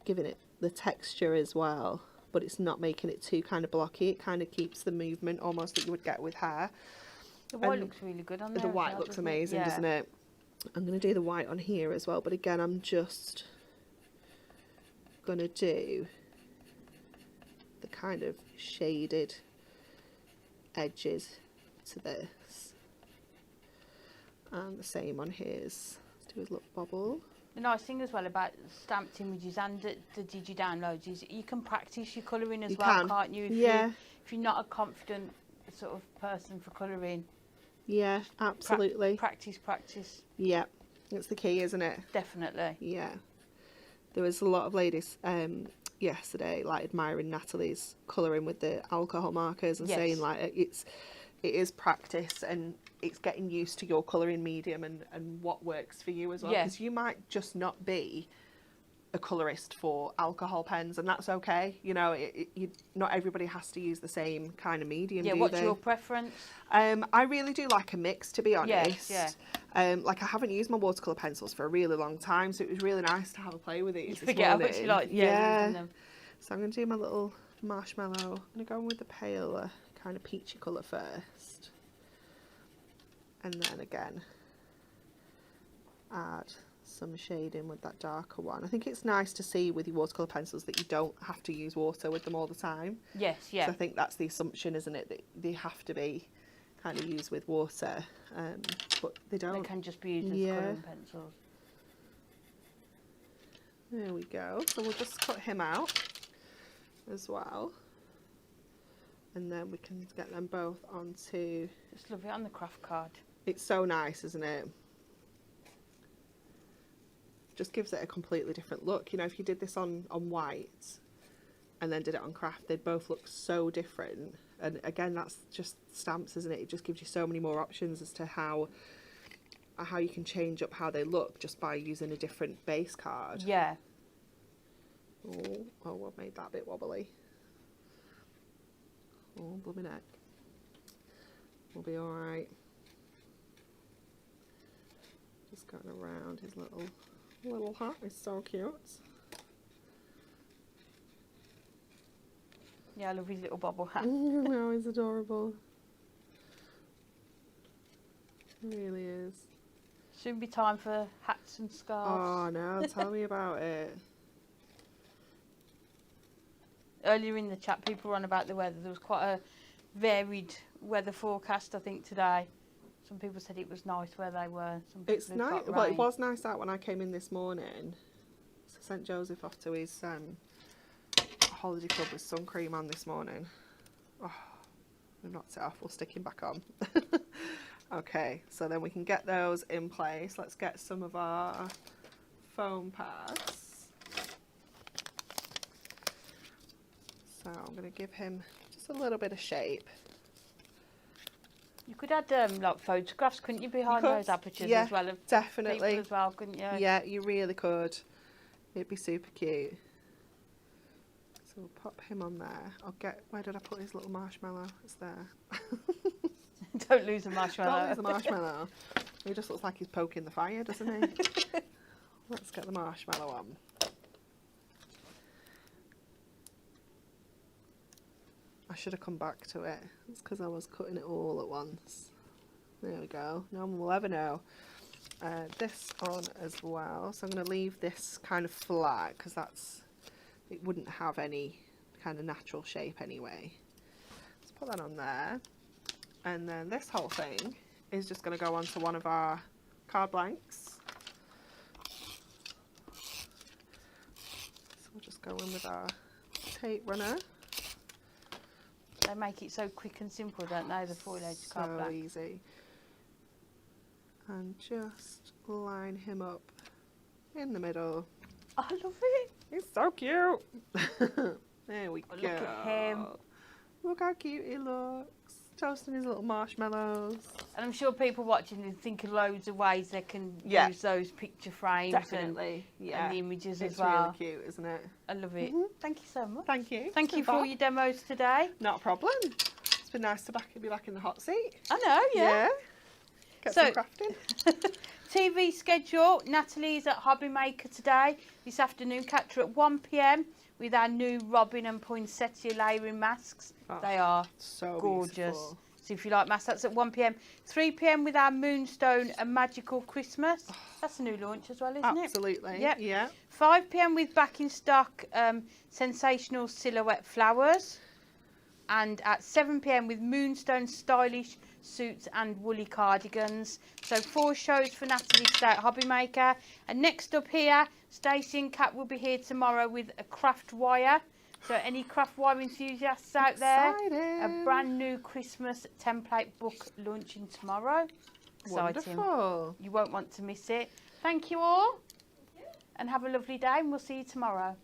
giving it the texture as well, but it's not making it too kind of blocky. It kind of keeps the movement almost that you would get with hair. The white looks really good on there. The white looks amazing, doesn't it? I'm going to do the white on here as well, but again I'm just going to do the kind of shaded edges to this, and the same on his. Let's do his little bobble. The nice thing as well about stamped images and the digi downloads is you can practice your colouring as well, can't you? If you're not a confident sort of person for colouring. Yeah, absolutely. Practice. Yeah, it's the key, isn't it? Definitely. Yeah. There was a lot of ladies yesterday like admiring Natalie's colouring with the alcohol markers and saying like it is practice, and it's getting used to your colouring medium and what works for you as well, because you might just not be a colourist for alcohol pens, and that's okay, you know. Not everybody has to use the same kind of medium. What's your preference? I really do like a mix, to be honest. Like I haven't used my watercolour pencils for a really long time, so it was really nice to have a play with these. You forget how much you like using them. So I'm going to do my little marshmallow. I'm going to go in with the paler kind of peachy colour first, and then again add some shading with that darker one. I think it's nice to see with your watercolour pencils that you don't have to use water with them all the time. Yes, So I think that's the assumption, isn't it, that they have to be kind of used with water, but they don't. They can just be used as colouring pencils. There we go. So we'll just cut him out as well, and then we can get them both onto. Just love it on the craft card. It's so nice, isn't it? Just gives it a completely different look. You know, if you did this on white and then did it on craft, they'd both look so different. And again, that's just stamps, isn't it? It just gives you so many more options as to how you can change up how they look just by using a different base card. Yeah. Oh, what made that bit wobbly? Oh, blooming neck. We'll be alright. Just going around his little hat. It's so cute. Yeah, I love his little bobble hat. No, he's adorable. He really is. Soon be time for hats and scarves. Oh no, tell me about it. Earlier in the chat, people were on about the weather. There was quite a varied weather forecast, I think, today. Some people said it was nice where they were. Some people It's nice. Well, it was nice out when I came in this morning. So I sent Joseph off to his holiday club with sun cream on this morning. Oh, we've knocked it off. We'll stick him back on. Okay, so then we can get those in place. Let's get some of our foam pads. So I'm going to give him just a little bit of shape. You could add like photographs, couldn't you, behind those apertures as well? Of Definitely. People as well, couldn't you? Yeah, you really could. It'd be super cute. So we'll pop him on there. Where did I put his little marshmallow? It's there. Don't lose the marshmallow. Don't lose the marshmallow. He just looks like he's poking the fire, doesn't he? Let's get the marshmallow on. I should have come back to it. It's because I was cutting it all at once. There we go. No one will ever know. This on as well. So I'm going to leave this kind of flat because it wouldn't have any kind of natural shape anyway. Let's put that on there. And then this whole thing is just going to go onto one of our card blanks. go in with our tape runner. They make it so quick and simple, don't they? The foil-edged card So back. easy. And just line him up in the middle. I love it. He's so cute. There we Oh, go. look at him. Look how cute he looks. Toasting his little marshmallows. And I'm sure people watching will think of loads of ways they can Yeah. use those picture frames Definitely. and Yeah. the images It's as well. really cute, isn't it? I love it. Mhm. Thank you so much. Thank you. Thank you It's for been all fun. your demos today. Not a problem. It's been nice to be back in the hot seat. I know, yeah. Get So- some crafting. TV schedule. Natalie's at Hobby Maker today. This afternoon, catch her at 1 p.m. with our new Robin and poinsettia layering masks. Oh, They are So gorgeous. beautiful. So if you like masks, that's at 1 p.m. 3 p.m. with our Moonstone and Magical Christmas. That's a new launch as well, isn't it? Absolutely. Yep. Yeah. 5 p.m. with back in stock sensational silhouette flowers. And at 7 p.m. with Moonstone stylish suits and woolly cardigans. So 4 shows for Natalie today at Hobby Maker. And next up here, Stacey and Kat will be here tomorrow with a craft wire. So any craft wire enthusiasts out there, a Exciting. brand new Christmas template book launching tomorrow. Exciting. Wonderful. You won't want to miss it. Thank you all. And have a lovely day, and we'll see you tomorrow.